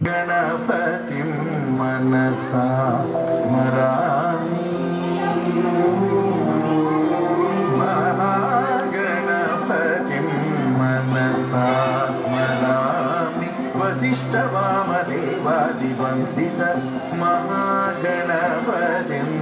गणपतिं मनसा स्मरामि महागणपतिं मनसा स्मरामि वसिष्ठवामदेवादिवन्दित महागणपतिम्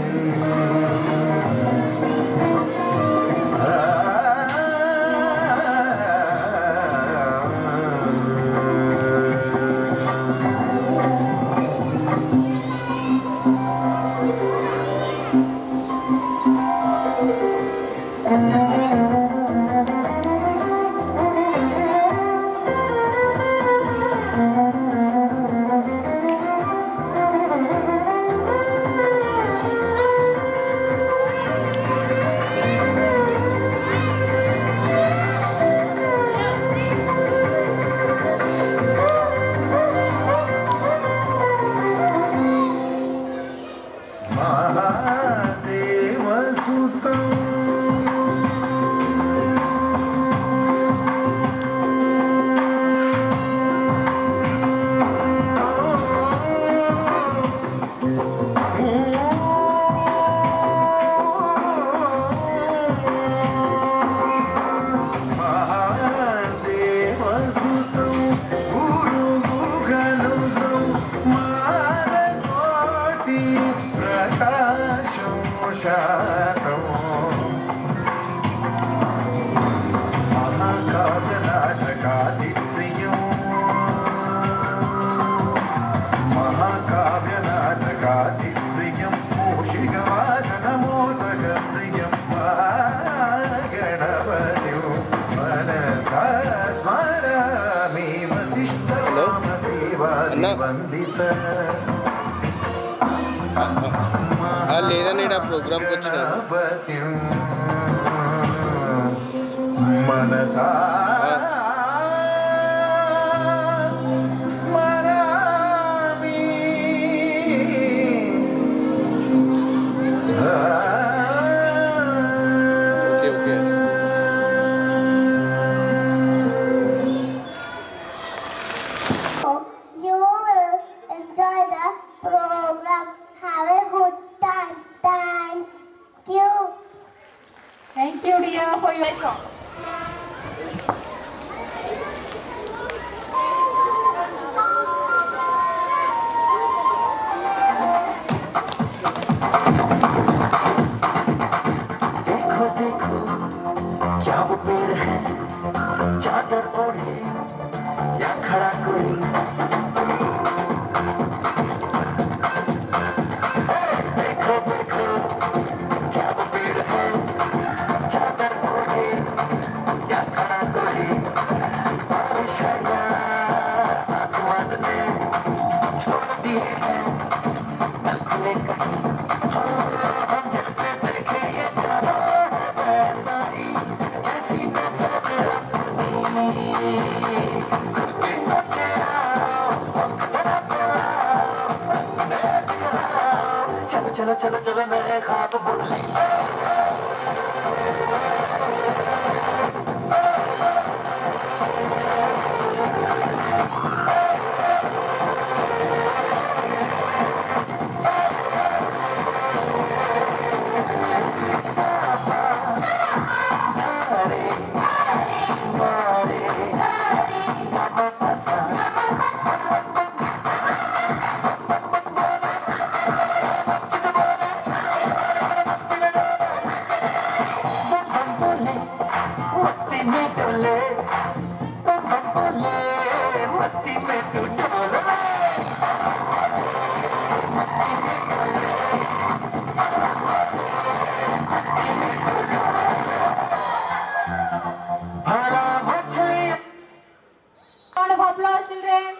లేదని ప్రోగ్రామ్ మనసా స్మరామి You will enjoy the program. Have a good time. Thank you. Thank you, dear, for your song. देखो देखो पेड़ है चादर ओढ़े या खड़ा कोई देखो देखो क्या वो पेड़ है चादर ओढ़े या खड़ा कोई बारिश है या आसमान ने छोड़ दिए हैं कल खुले कहीं हम जैसे देखे ये जाना है ऐसा ही जैसी नजर अपनी खुद पे सोचे आओ वक्त जरा बुलाओ चलो चलो चलो चलो नए ख्वाब बुन ले मस्ती में डोले मस्ती में तू डोले भरा मछली Round of applause, children.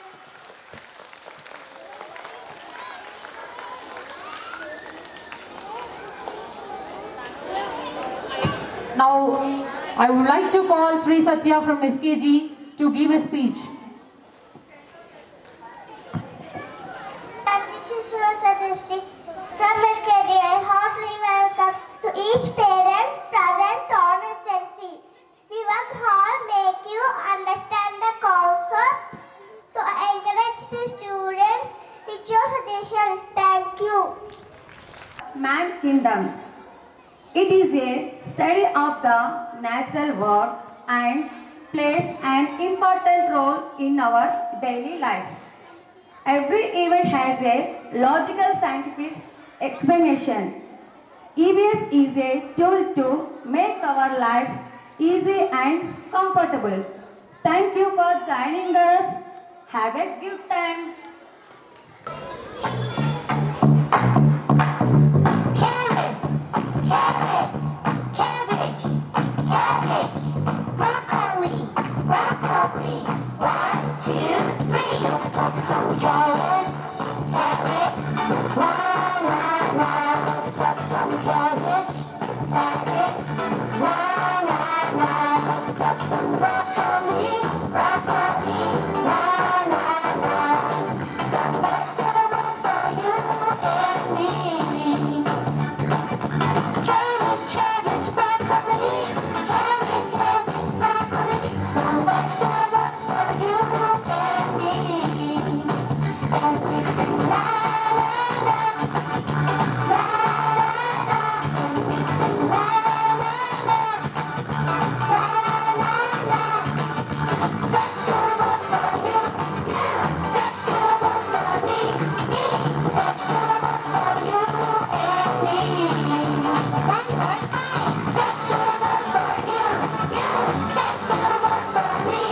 Now, I would like to call Sri Satya from SKG to give a speech. And this is Surasatrushti from SKD. I heartily welcome to each parents present on SSC. We work hard make you understand the concepts. So I encourage the students with your suggestions. Thank you. Man Kingdom. It is a study of the natural world and plays an important role in our daily life. Every event has a logical scientific explanation. EVS is a tool to make our life easy and comfortable. Thank you for joining us. Have a good time. Cabbage, broccoli. 1, 2, 3. Let's talk some carrots. Let's talk some cabbage. Let's talk some broccoli. Some vegetables for you and me. Cabbage, broccoli. Some vegetables for you and me. And we sing la la la, la la la. And we sing la la la, la la la. Vegetables for you, vegetables for me, vegetables for you and me. One more time. Vegetables for you, vegetables for me,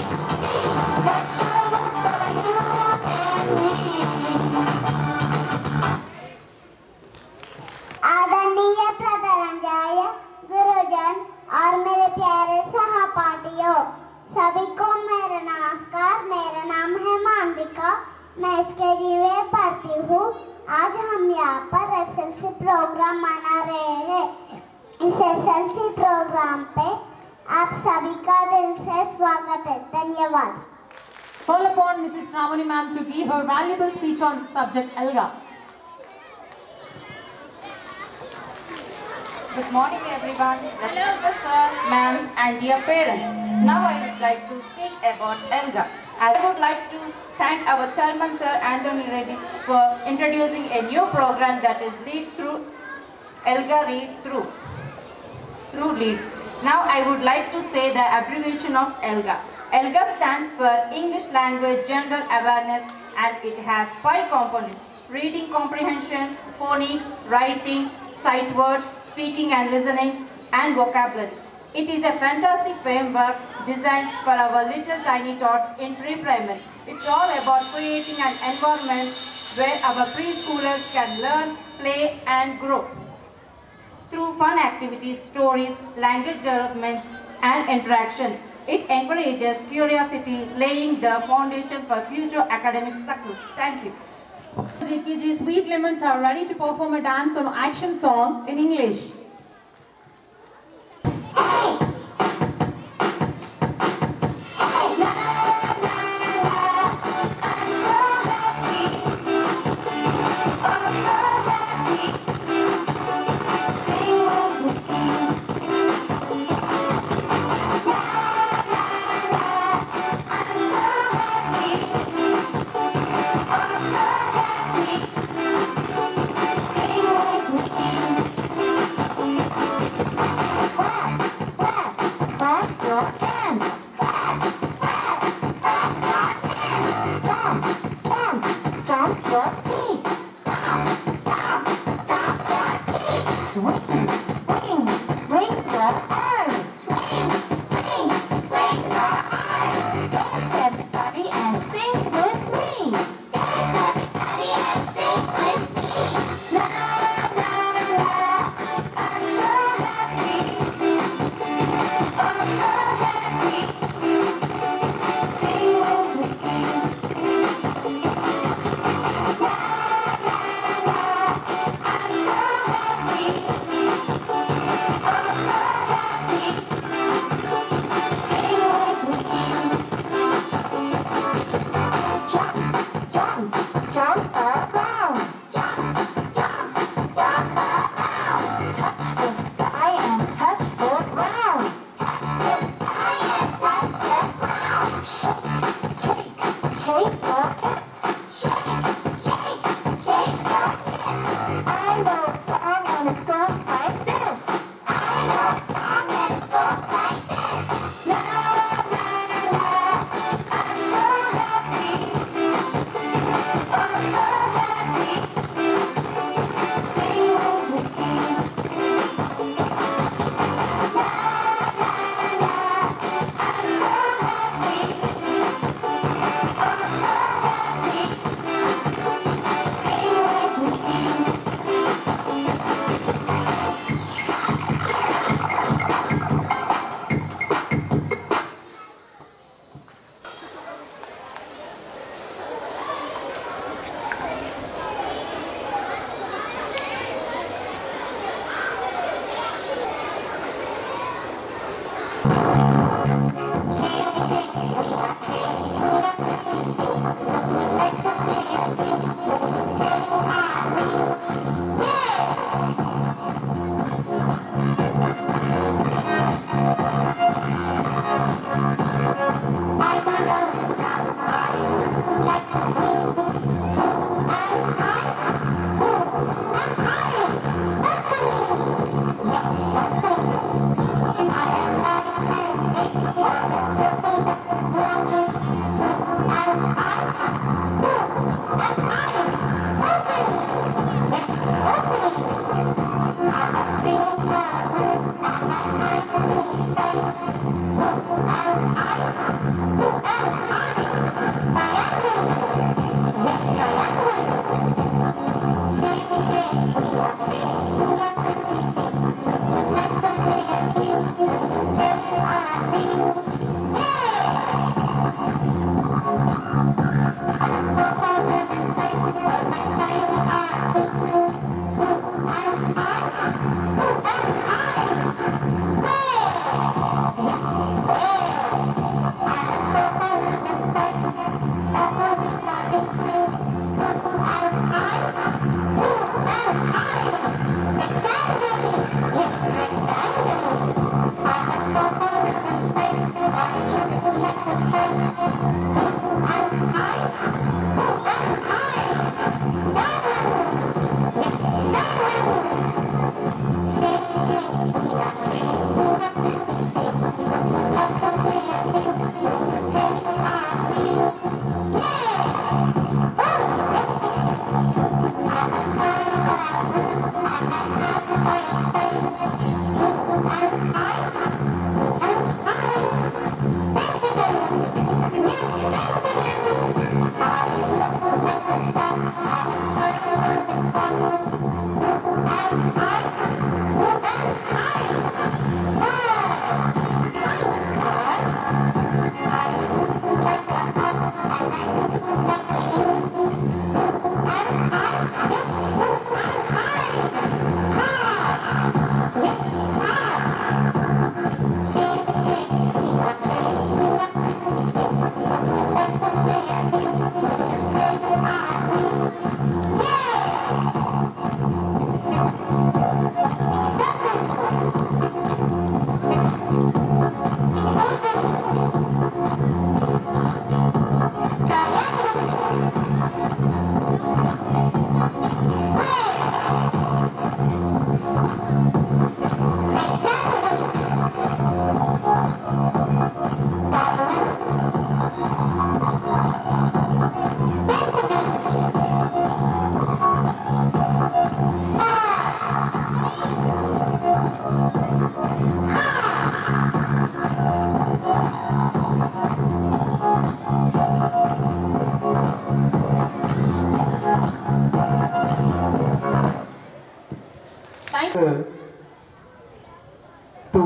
vegetables for you and me. आदरणीय प्रधानाचार्य, गुरुजन और मेरे प्यारे सहपाठियों, सभी को मेरा नमस्कार। मेरा नाम है मानविका, मैं इसके लिए पढ़ती हूँ। आज हम यहाँ पर एसएलसी प्रोग्राम मना रहे हैं। इस एसएलसी प्रोग्राम पे आप सभी का दिल से स्वागत है। धन्यवाद। Call upon Mrs. Ramani ma'am to give her valuable speech on subject ELGA. Good morning everyone, respected sir, ma'ams and dear parents. Now I would like to speak about ELGA. I would like to thank our chairman sir Anthony Reddy for introducing a new program that is Lead Through ELGA Read Through Lead. Now I would like to say the abbreviation of ELGA. ELGA stands for English Language General Awareness and it has 5 components: reading comprehension, phonics, writing, sight words, speaking and listening, and vocabulary. It is a fantastic framework designed for our little tiny tots in pre-primary. It's all about creating an environment where our preschoolers can learn, play and grow. Through fun activities, stories, language development and interaction, it encourages curiosity, laying the foundation for future academic success. Thank you. JKG Sweet Lemons are ready to perform a dance on action song in English.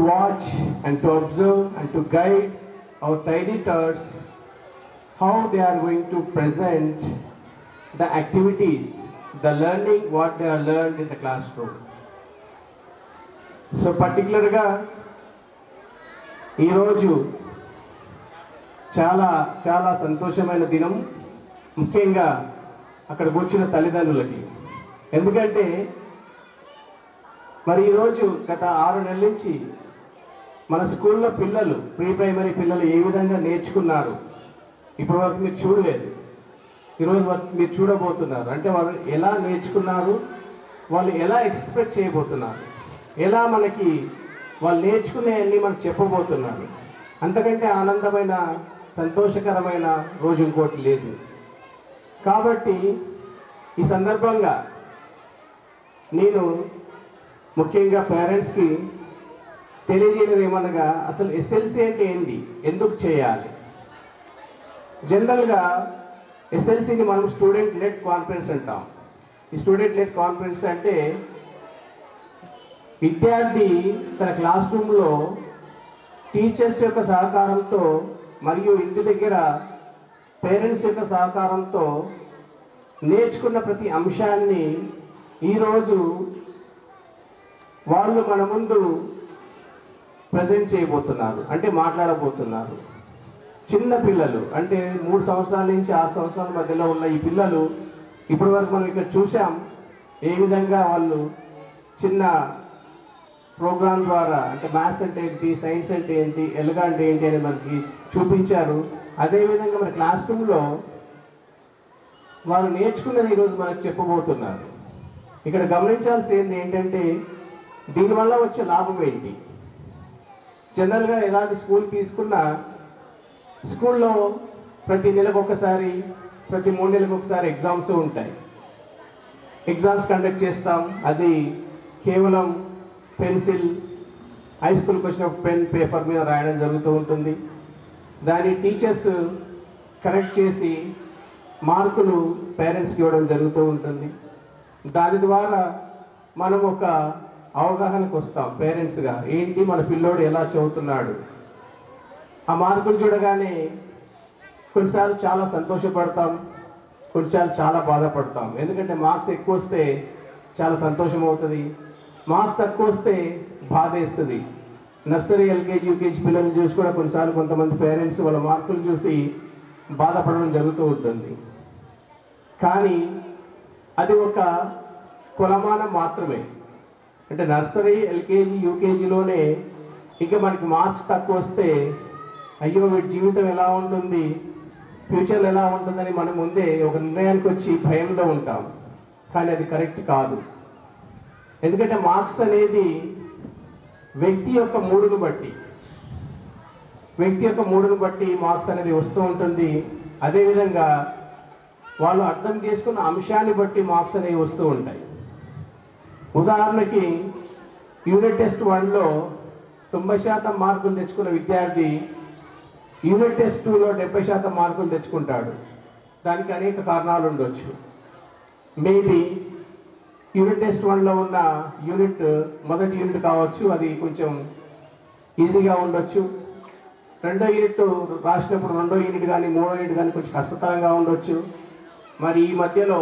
watch and to observe and to guide our tiny tots how they are going to present the activities, the learning what they are learned in the classroom. So particularly ఈరోజు చాలా చాలా సంతోషమైన దినం, ముఖ్యంగా అక్కడ కూర్చున్న తల్లిదండ్రులకి. ఎందుకంటే మరి ఈరోజు గత 6 నెలల నుంచి మన స్కూల్లో పిల్లలు, ప్రీ ప్రైమరీ పిల్లలు ఏ విధంగా నేర్చుకున్నారు ఇప్పటివరకు మీరు చూడలేదు. ఈరోజు మీరు చూడబోతున్నారు. అంటే వాళ్ళు ఎలా నేర్చుకున్నారు, వాళ్ళు ఎలా ఎక్స్పెక్ట్ చేయబోతున్నారు, ఎలా మనకి వాళ్ళు నేర్చుకునేవన్నీ మనకు చెప్పబోతున్నారు. అంతకంటే ఆనందమైన సంతోషకరమైన రోజు ఇంకోటి లేదు. కాబట్టి ఈ సందర్భంగా నేను ముఖ్యంగా పేరెంట్స్కి తెలియజేయలేదు ఏమనగా, అసలు ఎస్ఎల్సి అంటే ఏంటి, ఎందుకు చేయాలి. జనరల్గా ఎస్ఎల్సిని మనం స్టూడెంట్ లెడ్ కాన్ఫరెన్స్ అంటాం. ఈ స్టూడెంట్ లెడ్ కాన్ఫరెన్స్ అంటే విద్యార్థి తన క్లాస్ రూమ్లో టీచర్స్ యొక్క సహకారంతో మరియు ఇంటి దగ్గర పేరెంట్స్ యొక్క సహకారంతో నేర్చుకున్న ప్రతి అంశాన్ని ఈరోజు వాళ్ళు మన ముందు ప్రజెంట్ చేయబోతున్నారు, అంటే మాట్లాడబోతున్నారు. చిన్న పిల్లలు అంటే 3 సంవత్సరాల నుంచి 6 సంవత్సరాల మధ్యలో ఉన్న ఈ పిల్లలు ఇప్పటి వరకు మనం ఇక్కడ చూసాం ఏ విధంగా వాళ్ళు చిన్న ప్రోగ్రామ్ ద్వారా అంటే మ్యాథ్స్ అంటే ఏంటి, సైన్స్ అంటే ఏంటి, ఎలుగా అంటే ఏంటి అని మనకి చూపించారు. అదేవిధంగా మన క్లాస్ రూమ్లో వారు నేర్చుకున్నది ఈరోజు మనకు చెప్పబోతున్నారు. ఇక్కడ గమనించాల్సింది ఏంటంటే దీనివల్ల వచ్చే లాభం ఏంటి. జనరల్గా ఎలాంటి స్కూల్ తీసుకున్నా స్కూల్లో ప్రతి నెలకు ఒకసారి, ప్రతి 3 నెలలకు ఒకసారి ఎగ్జామ్స్ ఉంటాయి. ఎగ్జామ్స్ కండక్ట్ చేస్తాం. అది కేవలం పెన్సిల్, హై స్కూల్కి వచ్చిన పెన్, పేపర్ మీద రాయడం జరుగుతూ ఉంటుంది. దాన్ని టీచర్స్ కరెక్ట్ చేసి మార్కులు పేరెంట్స్కి ఇవ్వడం జరుగుతూ ఉంటుంది. దాని ద్వారా మనం ఒక అవగాహనకు వస్తాం పేరెంట్స్గా, ఏంటి మన పిల్లోడు ఎలా చదువుతున్నాడు. ఆ మార్కులు చూడగానే కొన్నిసార్లు చాలా సంతోషపడతాం, కొన్నిసార్లు చాలా బాధపడతాం. ఎందుకంటే మార్క్స్ ఎక్కువ వస్తే చాలా సంతోషం అవుతుంది, మార్క్స్ తక్కువ వస్తే బాధ వేస్తుంది. నర్సరీ, ఎల్కేజీ, యూకేజీ పిల్లల్ని చూసి కూడా కొన్నిసార్లు కొంతమంది పేరెంట్స్ వాళ్ళ మార్కులు చూసి బాధపడడం జరుగుతూ ఉంటుంది. కానీ అది ఒక కొలమానం మాత్రమే. అంటే నర్సరీ, ఎల్కేజీ, యూకేజీలోనే ఇంకా మనకి మార్క్స్ తక్కువ వస్తే అయ్యో వీడి జీవితం ఎలా ఉంటుంది, ఫ్యూచర్లో ఎలా ఉంటుందని మనం ముందే ఒక నిర్ణయానికి వచ్చి భయంలో ఉంటాం. కానీ అది కరెక్ట్ కాదు. ఎందుకంటే మార్క్స్ అనేది వ్యక్తి యొక్క మూడును బట్టి మార్క్స్ అనేది వస్తూ ఉంటుంది. అదేవిధంగా వాళ్ళు అర్థం చేసుకున్న అంశాన్ని బట్టి మార్క్స్ అనేవి వస్తూ ఉంటాయి. ఉదాహరణకి యూనిట్ టెస్ట్ 1లో 90% మార్కులు తెచ్చుకున్న విద్యార్థి యూనిట్ టెస్ట్ 2లో 70% మార్కులు తెచ్చుకుంటాడు. దానికి అనేక కారణాలు ఉండొచ్చు. మేబీ యూనిట్ టెస్ట్ 1లో ఉన్న యూనిట్ మొదటి యూనిట్ కావచ్చు, అది కొంచెం ఈజీగా ఉండొచ్చు. రెండో యూనిట్ రాసినప్పుడు రెండో యూనిట్ కానీ మూడో యూనిట్ కానీ కొంచెం కష్టతరంగా ఉండొచ్చు. మరి ఈ మధ్యలో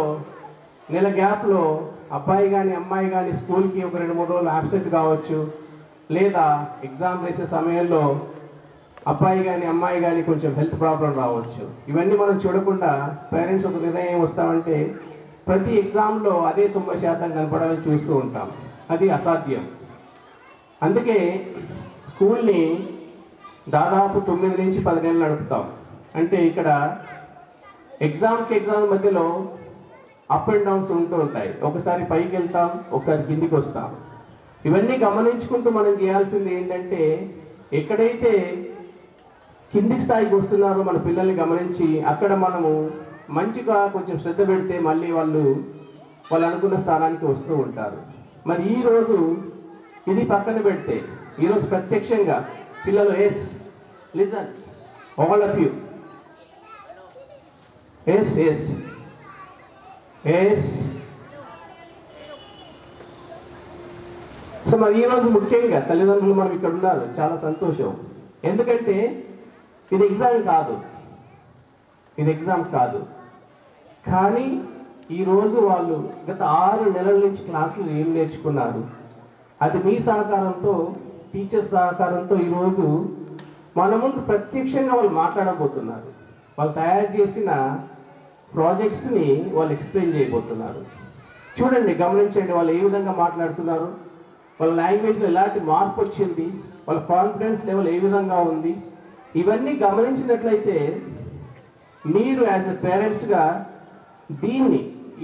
నెల గ్యాప్లో అబ్బాయి కానీ అమ్మాయి కానీ స్కూల్కి ఒక 2-3 రోజులు యాబ్సెంట్ కావచ్చు, లేదా ఎగ్జామ్ వేసే సమయంలో అబ్బాయి కానీ అమ్మాయి కానీ కొంచెం హెల్త్ ప్రాబ్లం రావచ్చు. ఇవన్నీ మనం చూడకుండా పేరెంట్స్ ఒక నిర్ణయం వస్తామంటే ప్రతి ఎగ్జామ్లో అదే 90% కనపడాలని చూస్తూ ఉంటాం. అది అసాధ్యం. అందుకే స్కూల్ని దాదాపు 9 నుంచి 10 నెలలు నడుపుతాం. అంటే ఇక్కడ ఎగ్జామ్కి ఎగ్జామ్ మధ్యలో అప్ అండ్ డౌన్స్ ఉంటూ ఉంటాయి. ఒకసారి పైకి వెళ్తాం, ఒకసారి కిందికి వస్తాం. ఇవన్నీ గమనించుకుంటూ మనం చేయాల్సింది ఏంటంటే ఎక్కడైతే కింది స్థాయికి వస్తున్నారో మన పిల్లల్ని గమనించి అక్కడ మనము మంచిగా కొంచెం శ్రద్ధ పెడితే మళ్ళీ వాళ్ళు అనుకున్న స్థానానికి వస్తూ ఉంటారు. మరి ఈరోజు ఇది పక్కన పెడితే ఈరోజు ప్రత్యక్షంగా పిల్లలు listen all of you so మరి ఈరోజు ముఖ్యంగా తల్లిదండ్రులు మనం ఇక్కడ ఉన్నారు, చాలా సంతోషం. ఎందుకంటే ఇది ఎగ్జామ్ కాదు, ఇది ఎగ్జామ్ కాదు. కానీ ఈరోజు వాళ్ళు గత 6 నెలల నుంచి క్లాసులు ఏం నేర్చుకున్నారు, అది మీ సహకారంతో, టీచర్స్ సహకారంతో ఈరోజు మన ముందు ప్రత్యక్షంగా వాళ్ళు మాట్లాడబోతున్నారు. వాళ్ళు తయారు చేసిన ప్రాజెక్ట్స్ని వాళ్ళు ఎక్స్ప్లెయిన్ చేయబోతున్నారు. చూడండి, గమనించండి వాళ్ళు ఏ విధంగా మాట్లాడుతున్నారు, వాళ్ళ లాంగ్వేజ్లో ఎలాంటి మార్పు వచ్చింది, వాళ్ళ కాన్ఫిడెన్స్ లెవెల్ ఏ విధంగా ఉంది. ఇవన్నీ గమనించినట్లయితే మీరు యాజ్ ఎ పేరెంట్స్గా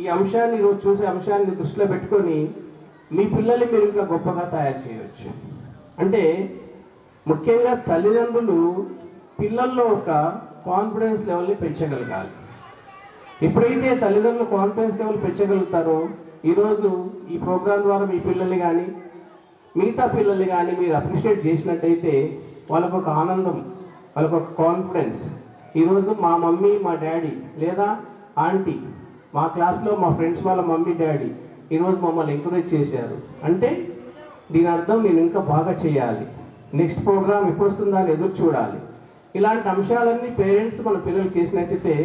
ఈ అంశాన్ని ఈరోజు చూసే అంశాన్ని దృష్టిలో పెట్టుకొని మీ పిల్లల్ని మీరు ఇంకా గొప్పగా తయారు చేయవచ్చు. అంటే ముఖ్యంగా తల్లిదండ్రులు పిల్లల్లో ఒక కాన్ఫిడెన్స్ లెవెల్ని పెంచగలగాలి. ఎప్పుడైతే తల్లిదండ్రులు కాన్ఫిడెన్స్ లెవెల్ పెంచగలుగుతారో, ఈరోజు ఈ ప్రోగ్రాం ద్వారా మీ పిల్లల్ని కానీ మిగతా పిల్లల్ని కానీ మీరు అప్రిషియేట్ చేసినట్టయితే వాళ్ళకు ఒక ఆనందం, వాళ్ళకు ఒక కాన్ఫిడెన్స్. ఈరోజు మా మమ్మీ, మా డాడీ లేదా ఆంటీ, మా క్లాస్లో మా ఫ్రెండ్స్ వాళ్ళ మమ్మీ డాడీ ఈరోజు మమ్మల్ని ఎంకరేజ్ చేశారు అంటే దీని అర్థం నేను ఇంకా బాగా చేయాలి, నెక్స్ట్ ప్రోగ్రామ్ ఎప్పుడు వస్తుందా అని ఎదురు చూడాలి. ఇలాంటి అంశాలన్నీ పేరెంట్స్ మన పిల్లలు చేసినట్టయితే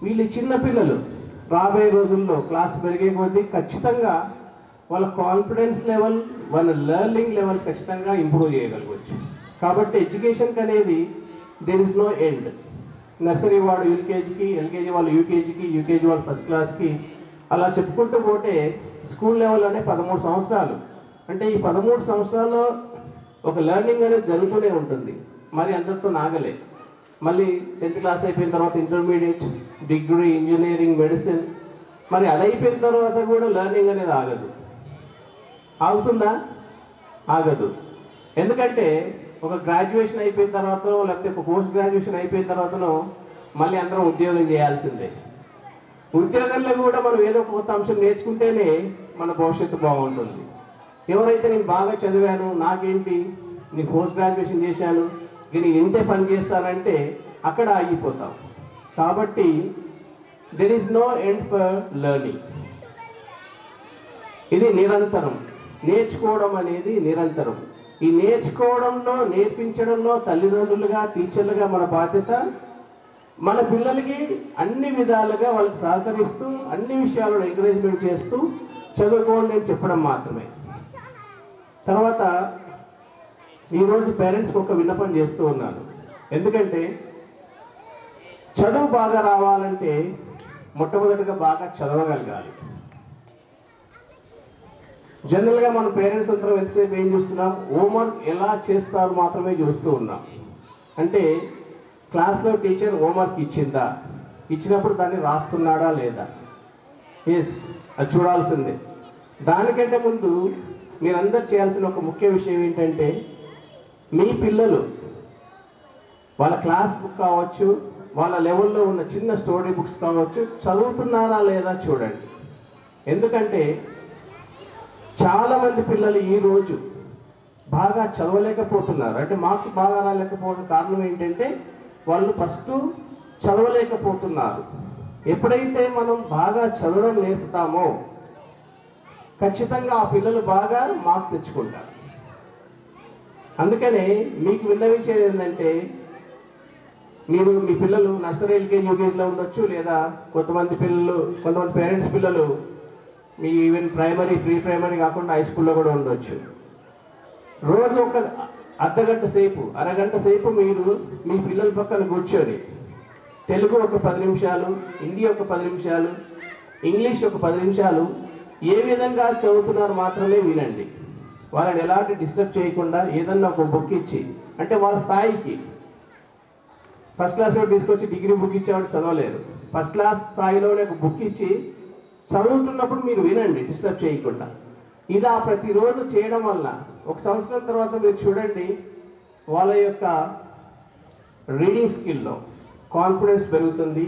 వీళ్ళు చిన్న పిల్లలు రాబోయే రోజుల్లో క్లాస్ పెరిగే కొద్దీ ఖచ్చితంగా వాళ్ళ కాన్ఫిడెన్స్ లెవెల్, వాళ్ళ లెర్నింగ్ లెవెల్ ఖచ్చితంగా ఇంప్రూవ్ చేయగలగవచ్చు. కాబట్టి ఎడ్యుకేషన్కి అనేది there is no end. Nursery వాడు యూకేజీకి, ఎల్కేజీ వాళ్ళు యూకేజీకి, యూకేజీ వాళ్ళు ఫస్ట్ క్లాస్కి, అలా చెప్పుకుంటూ పోతే స్కూల్ లెవెల్లోనే 13 సంవత్సరాలు. అంటే ఈ 13 సంవత్సరాల్లో ఒక లెర్నింగ్ అనేది జరుగుతూనే ఉంటుంది. మరి అందరితో నాగలే. మళ్ళీ 10th క్లాస్ అయిపోయిన తర్వాత ఇంటర్మీడియట్, డిగ్రీ, ఇంజనీరింగ్, మెడిసిన్, మరి అది అయిపోయిన తర్వాత కూడా లెర్నింగ్ అనేది ఆగదు. ఆగుతుందా? ఆగదు. ఎందుకంటే ఒక గ్రాడ్యుయేషన్ అయిపోయిన తర్వాతనో లేకపోతే ఒక పోస్ట్ గ్రాడ్యుయేషన్ అయిపోయిన తర్వాతనో మళ్ళీ అందరం ఉద్యోగం చేయాల్సిందే. ఉద్యోగంలో కూడా మనం ఏదో ఒక కొత్త అంశం నేర్చుకుంటేనే మన భవిష్యత్తు బాగుంటుంది. ఎవరైతే నేను బాగా చదివాను, నాకేంటి, నేను పోస్ట్ గ్రాడ్యుయేషన్ చేశాను, నేను ఇంతే పని చేస్తానంటే అక్కడ ఆగిపోతాం. కాబట్టి there is no end for learning. ఇది నిరంతరం, నేర్చుకోవడం అనేది నిరంతరం. ఈ నేర్చుకోవడంలో, నేర్పించడంలో తల్లిదండ్రులుగా, టీచర్లుగా మన బాధ్యత మన పిల్లలకి అన్ని విధాలుగా వాళ్ళకి సహకరిస్తూ, అన్ని విషయాలను ఎంకరేజ్మెంట్ చేస్తూ చదువుకోండి అని చెప్పడం మాత్రమే. తర్వాత ఈరోజు పేరెంట్స్కి ఒక విన్నపం చేస్తూ ఉన్నాను. ఎందుకంటే చదువు బాగా రావాలంటే మొట్టమొదటిగా బాగా చదవగలగాలి. జనరల్గా మన పేరెంట్స్ అందరం ఎంతసేపు ఏం చూస్తున్నాం, హోంవర్క్ ఎలా చేస్తారు మాత్రమే చూస్తూ ఉన్నాం. అంటే క్లాస్లో టీచర్ హోంవర్క్ ఇచ్చిందా, ఇచ్చినప్పుడు దాన్ని రాస్తున్నాడా లేదా, ఎస్ అది చూడాల్సిందే. దానికంటే ముందు మీరందరూ చేయాల్సిన ఒక ముఖ్య విషయం ఏంటంటే మీ పిల్లలు వాళ్ళ క్లాస్ బుక్ కావచ్చు, వాళ్ళ లెవెల్లో ఉన్న చిన్న స్టోరీ బుక్స్ కావచ్చు, చదువుతున్నారా లేదా చూడండి. ఎందుకంటే చాలామంది పిల్లలు ఈరోజు బాగా చదవలేకపోతున్నారు. అంటే మార్క్స్ బాగా రాలేకపోవడం కారణం ఏంటంటే వాళ్ళు ఫస్ట్ చదవలేకపోతున్నారు. ఎప్పుడైతే మనం బాగా చదవడం నేర్పుతామో ఖచ్చితంగా ఆ పిల్లలు బాగా మార్క్స్ తెచ్చుకుంటారు. అందుకనే మీకు విన్నవించేది ఏంటంటే మీరు మీ పిల్లలు నర్సరీ, ఎల్కేజీ, యూకేజీలో ఉండొచ్చు, లేదా కొంతమంది పేరెంట్స్ పిల్లలు me even primary, pre primary కాకుండా హై స్కూల్లో కూడా ఉండొచ్చు. రోజు ఒక అర్ధగంట సేపు, అరగంట సేపు మీరు మీ పిల్లల పక్కన కూర్చొని తెలుగు ఒక 10 నిమిషాలు, హిందీ ఒక 10 నిమిషాలు, ఇంగ్లీష్ ఒక 10 నిమిషాలు ఏ విధంగా చదువుతున్నారు మాత్రమే వినండి. వాళ్ళని ఎలాంటి డిస్టర్బ్ చేయకుండా ఏదన్నా ఒక బుక్ ఇచ్చి, అంటే వాళ్ళ స్థాయికి ఫస్ట్ క్లాస్లో తీసుకొచ్చి డిగ్రీ బుక్ ఇచ్చేవాడు చదవలేరు. ఫస్ట్ క్లాస్ స్థాయిలోనే ఒక బుక్ ఇచ్చి చదువుతున్నప్పుడు మీరు వినండి, డిస్టర్బ్ చేయకుండా. ఇలా ప్రతిరోజు చేయడం వల్ల 1 సంవత్సరం తర్వాత మీరు చూడండి వాళ్ళ యొక్క రీడింగ్ స్కిల్లో కాన్ఫిడెన్స్ పెరుగుతుంది,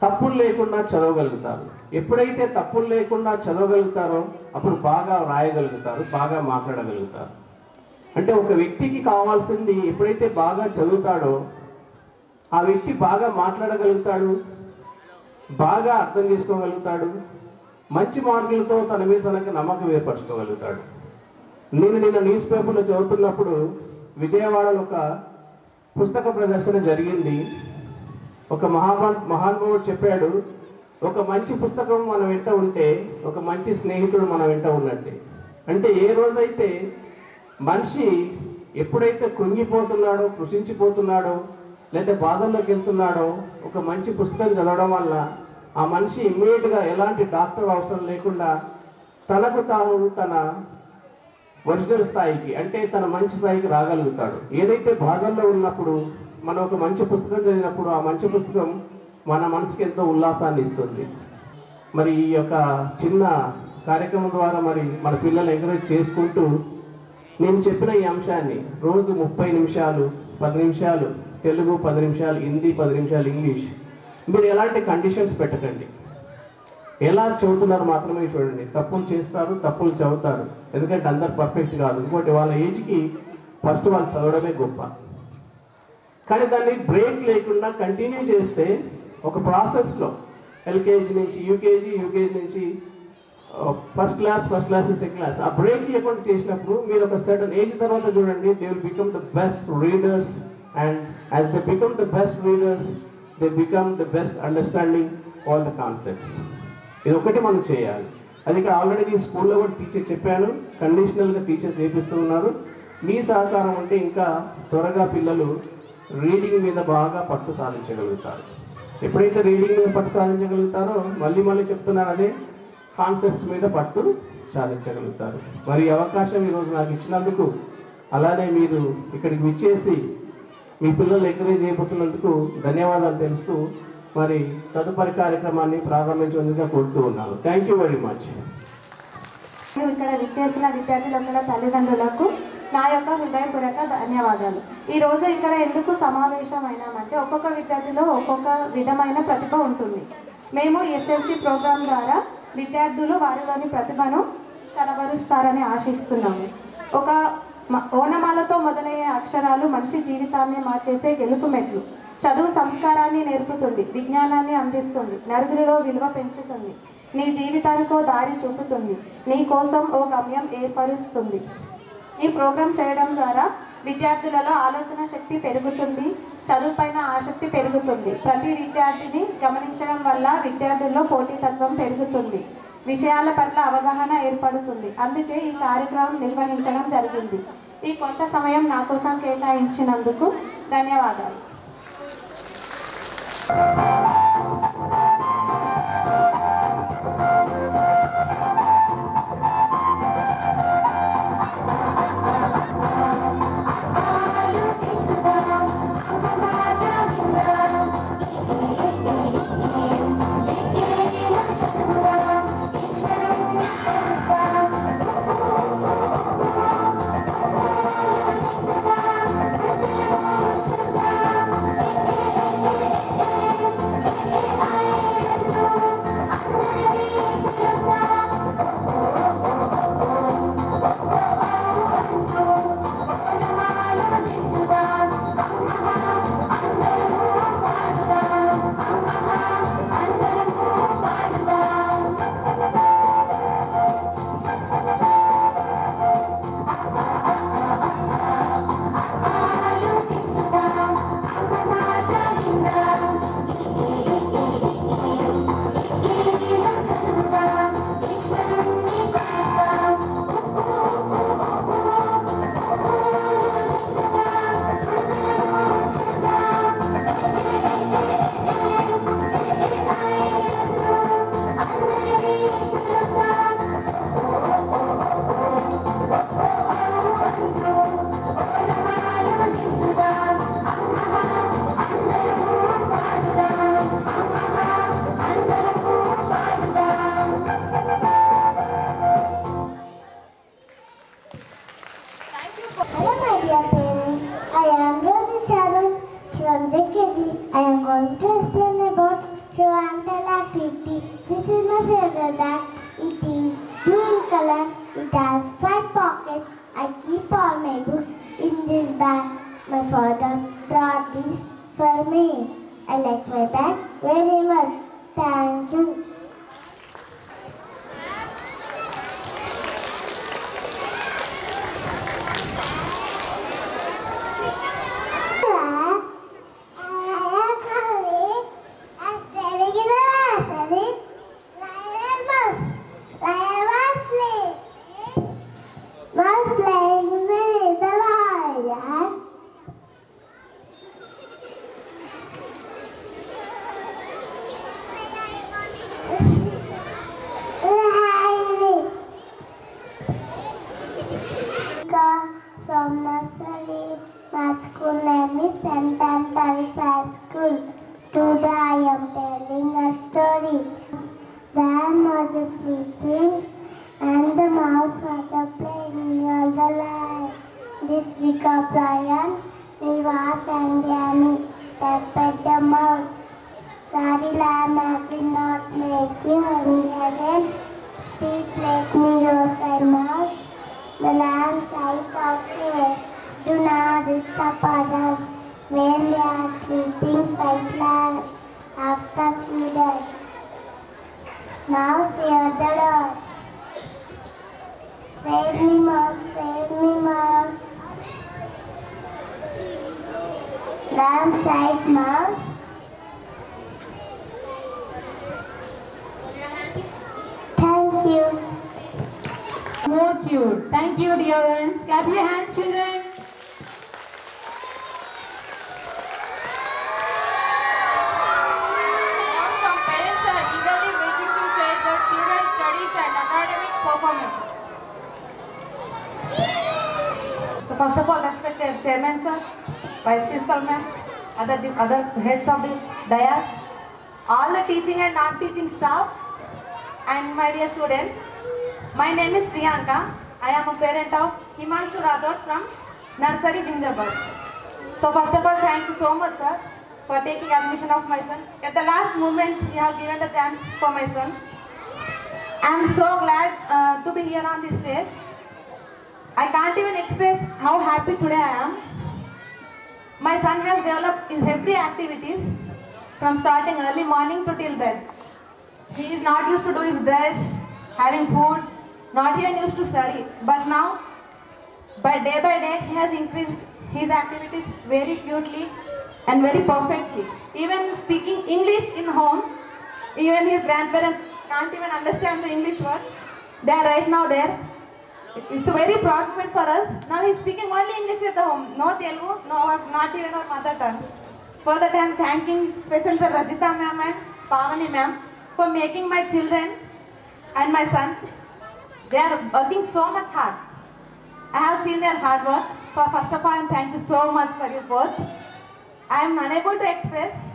తప్పులు లేకుండా చదవగలుగుతారు. ఎప్పుడైతే తప్పులు లేకుండా చదవగలుగుతారో అప్పుడు బాగా రాయగలుగుతారు, బాగా మాట్లాడగలుగుతారు. అంటే ఒక వ్యక్తికి కావాల్సింది ఎప్పుడైతే బాగా చదువుతాడో ఆ వ్యక్తి బాగా మాట్లాడగలుగుతాడు, బాగా అర్థం చేసుకోగలుగుతాడు, మంచి మార్కులతో తన మీద తనకు నమ్మకం ఏర్పరచుకోగలుగుతాడు. నేను నిన్న న్యూస్ పేపర్లో చదువుతున్నప్పుడు విజయవాడలో ఒక పుస్తక ప్రదర్శన జరిగింది. ఒక మహానుభావుడు చెప్పాడు, ఒక మంచి పుస్తకం మన వెంట ఉంటే ఒక మంచి స్నేహితుడు మన వెంట ఉన్నట్టే. అంటే ఏ రోజైతే మనిషి ఎప్పుడైతే కృంగిపోతున్నాడో, కృషించిపోతున్నాడో, లేదా బాధల్లోకి వెళ్తున్నాడో, ఒక మంచి పుస్తకం చదవడం వల్ల ఆ మనిషి ఇమ్మీడియట్గా ఎలాంటి డాక్టర్ అవసరం లేకుండా తనకు తాను తన ఒరిజినల్ స్థాయికి, అంటే తన మంచి స్థాయికి రాగలుగుతాడు. ఏదైతే బాధల్లో ఉన్నప్పుడు మనం ఒక మంచి పుస్తకం చదివినప్పుడు ఆ మంచి పుస్తకం మన మనసుకి ఎంతో ఉల్లాసాన్ని ఇస్తుంది. మరి ఈ యొక్క చిన్న కార్యక్రమం ద్వారా మరి మన పిల్లలు ఎంకరేజ్ చేసుకుంటూ నేను చెప్పిన ఈ అంశాన్ని రోజు 30 నిమిషాలు, 10 నిమిషాలు తెలుగు, 10 నిమిషాలు హిందీ, 10 నిమిషాలు ఇంగ్లీష్, మీరు ఎలాంటి కండిషన్స్ పెట్టకండి. ఎలా చదువుతున్నారు మాత్రమే చూడండి. తప్పులు చేస్తారు, తప్పులు చదువుతారు, ఎందుకంటే అందరు పర్ఫెక్ట్ కాదు. ఇంకోటి వాళ్ళ ఏజ్కి ఫస్ట్ వాళ్ళు చదవడమే గొప్ప. కానీ దాన్ని బ్రేక్ లేకుండా కంటిన్యూ చేస్తే ఒక ప్రాసెస్లో ఎల్కేజీ నుంచి యూకేజీ నుంచి ఫస్ట్ క్లాస్, సెకండ్ క్లాస్, ఆ బ్రేక్ లేకుండా చేసినప్పుడు మీరు ఒక సర్టన్ ఏజ్ తర్వాత చూడండి, they will become the best readers. And as they become the best readers, they become the best understanding all the concepts. ఇది ఒకటి మనం చేయాలి. అది ఇక్కడ ఆల్రెడీ ఈ స్కూల్లో కూడా టీచర్ చెప్పాను, కండిషనల్గా టీచర్స్ చేపిస్తూ ఉన్నారు. మీ సహకారం ఉంటే ఇంకా త్వరగా పిల్లలు రీడింగ్ మీద బాగా పట్టు సాధించగలుగుతారు. ఎప్పుడైతే రీడింగ్ మీద పట్టు సాధించగలుగుతారో మళ్ళీ చెప్తున్నాను, అదే కాన్సెప్ట్స్ మీద పట్టు సాధించగలుగుతారు. మరి ఈ అవకాశం ఈరోజు నాకు ఇచ్చినందుకు, అలానే మీరు ఇక్కడికి విచ్చేసి మీ పిల్లలు ఎంకరేజ్ చేయబోతున్నందుకు ధన్యవాదాలు తెలుస్తూ మరి తదుపరి కార్యక్రమాన్ని ప్రారంభించేందుకు కోరుతూ ఉన్నాను. Thank you very much. ఇక్కడ విచ్చేసిన విద్యార్థుల తల్లిదండ్రులకు నా యొక్క హృదయపూర్వక ధన్యవాదాలు. ఈరోజు ఇక్కడ ఎందుకు సమావేశమైనామంటే ఒక్కొక్క విద్యార్థిలో ఒక్కొక్క విధమైన ప్రతిభ ఉంటుంది. మేము ఎస్ఎల్సి ప్రోగ్రాం ద్వారా విద్యార్థులు వారిలోని ప్రతిభను కనబరుస్తారని ఆశిస్తున్నాము. ఒక ఓనమాలతో మొదలయ్యే అక్షరాలు మనిషి జీవితాన్ని మార్చేసే గెలుపు మెట్లు. చదువు సంస్కారాన్ని నేర్పుతుంది, విజ్ఞానాన్ని అందిస్తుంది, నలుగురిలో విలువ పెంచుతుంది, నీ జీవితానికో దారి చూపుతుంది, నీ కోసం ఓ గమ్యం ఏర్పరుస్తుంది. ఈ ప్రోగ్రాం చేయడం ద్వారా విద్యార్థులలో ఆలోచన శక్తి పెరుగుతుంది, చదువుపైన ఆసక్తి పెరుగుతుంది. ప్రతి విద్యార్థిని గమనించడం వల్ల విద్యార్థుల్లో పోటీతత్వం పెరుగుతుంది, విషయాల పట్ల అవగాహన ఏర్పడుతుంది. అందుకే ఈ కార్యక్రమం నిర్వహించడం జరిగింది. ఈ కొంత సమయం నా కోసం కేటాయించినందుకు ధన్యవాదాలు. From JKG, I am going to explain about show and tell activity. This is my favorite bag. It is blue in color. It has 5 pockets. I keep all my books in this bag. My father brought this for me. I like my bag very much. Thank you. school name is St. Anthony's High School. Today I am telling a story. The ant was sleeping and the mouse was playing near the lion. This week of Brian, we was and Annie tapped the mouse. Sorry lamb, I will not make you hungry again. Please let me use a mouse. The lamb said, okay, do not disturb others when they are sleeping, said lamb. After few days, mouse heard the door. Save me mouse, save me mouse. Lamb said, mouse. Thank you. More cute. Thank you, dear ones. Clap your hands, children. Now some parents are eagerly waiting to share their children's studies and academic performances. So first of all, respected Chairman sir, Vice Principal ma'am, other heads of the dais, all the teaching and non-teaching staff, and my dear students. My name is Priyanka. I am a parent of Himanshu Rathod from Nursery Gingerbirds. So first of all, thank you so much sir for taking admission of my son. At the last moment, you have given the chance for my son. I am so glad to be here on this stage. I can't even express how happy today I am. My son has developed his every activities from starting early morning to till bed. He is not used to do his brush, having food, not even used to study. But now, by day, he has increased his activities very cutely and very perfectly. Even speaking English in home, even his grandparents can't even understand the English words. They are right now there. It's a very proud moment for us. Now he's speaking only English at the home. No Telugu, no, not even our mother tongue. For that I am thanking special the Rajita ma'am and Pavani ma'am for making my children and my son. They are working so much hard. I have seen their hard work. For first of all, thank you so much for your both. I am unable to express.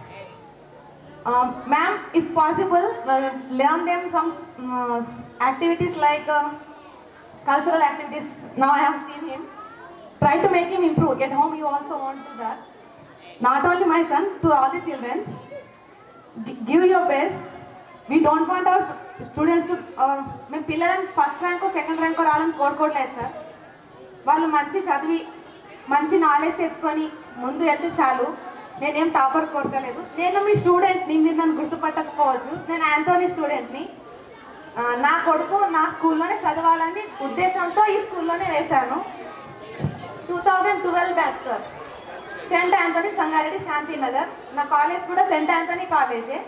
Ma'am, if possible, learn them some activities like cultural activities. Now I have seen him. Try to make him improve. At home you also want to do that. Not only my son, to all the children. Give your best. We don't want our students to మేము పిల్లలని first rank second rank రావాలని కోరుకోవట్లేదు sir. వాళ్ళు మంచి చదివి మంచి knowledge తెచ్చుకొని ముందు వెళ్తే చాలు. నేనేం టాపర్ కోరుకోలేదు. నేను మీ స్టూడెంట్ని, మీరు నన్ను గుర్తుపట్టకపోవచ్చు. నేను యాంటోనీ స్టూడెంట్ని. నా కొడుకు నా స్కూల్లోనే చదవాలని ఉద్దేశంతో ఈ స్కూల్లోనే వేశాను. 2012 batch sir. Saint Anthony Sangareddy Shantinagar. నా కాలేజ్ కూడా సెంట్ ఆంథోనీ కాలేజే.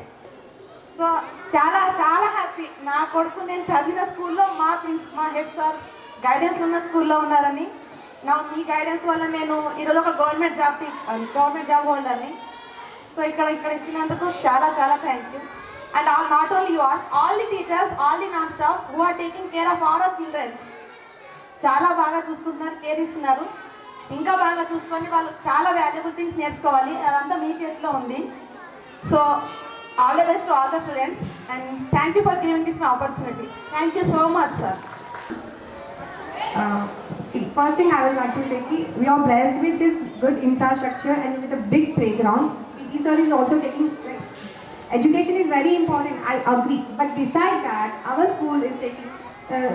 సో చాలా చాలా హ్యాపీ. నా కొడుకు నేను చదివిన స్కూల్లో మా హెడ్ సార్ గైడెన్స్లో ఉన్న స్కూల్లో ఉన్నారని. నా మీ గైడెన్స్ వల్ల నేను ఈరోజు ఒక గవర్నమెంట్ జాబ్ హోల్డర్ని. సో ఇక్కడ ఇచ్చినందుకు చాలా చాలా thank you. And all, not only you all the teachers, all the non-staff who are taking care of our children. చాలా బాగా చూసుకుంటున్నారు, కేర్ ఇస్తున్నారు. ఇంకా బాగా చూసుకొని వాళ్ళు చాలా వాల్యుబుల్ థింగ్స్ నేర్చుకోవాలి. అదంతా మీ చేతిలో ఉంది. So all the best to all the students and thank you for giving this my opportunity. Thank you so much sir. First thing I would like to say, we are blessed with this good infrastructure and with a big playground. PT sir is also taking, education is very important, I agree. But besides that, our school is taking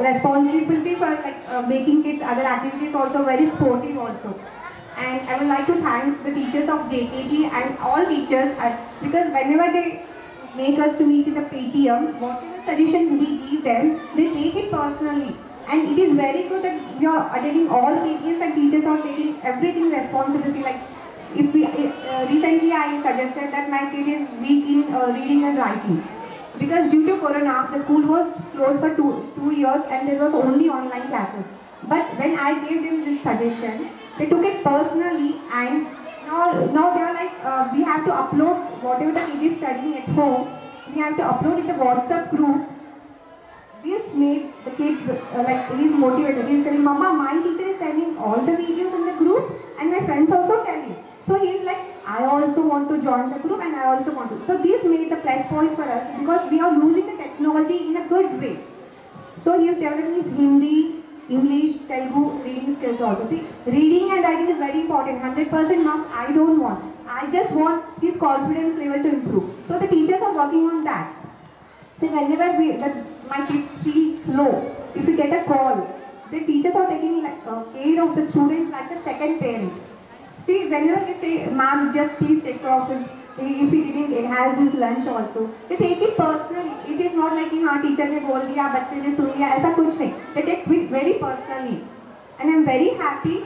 responsibility for making kids other activities also very sportive also. And I would like to thank the teachers of JKG and all teachers because whenever they make us to meet in the PTM, whatever suggestions we give them, they take it personally. And it is very good that we are attending all PTMs and teachers are taking everything responsibility. Like if we recently I suggested that my kid is weak in reading and writing because due to corona the school was closed for two years and there was only online classes. But when I gave them this suggestion, they took it personally and now they are like we have to upload whatever the kid is studying at home. We have to upload in the WhatsApp group. This made the kid, like he's motivated. He's telling, Mama, my teacher is sending all the videos in the group and my friends also telling. So he's like, I also want to join the group and I also want to. So this made the plus point for us because we are using the technology in a good way. So he is developing his Hindi, English, Telugu reading skills also. See, reading and writing is very important. 100% marks I don't want. I just want his confidence level to improve. So the teachers are working on that. See, whenever my kid feels slow, if you get a call, the teachers are taking care of the student like the second parent. See, whenever we say, ma'am, just please take care of his, if he didn't, it has his lunch also. They take it personally. It is not like, हाँ teacher ने बोल दिया, बच्चे ने सुन लिया, ऐसा कुछ नहीं. They take it very personally. And I'm very happy.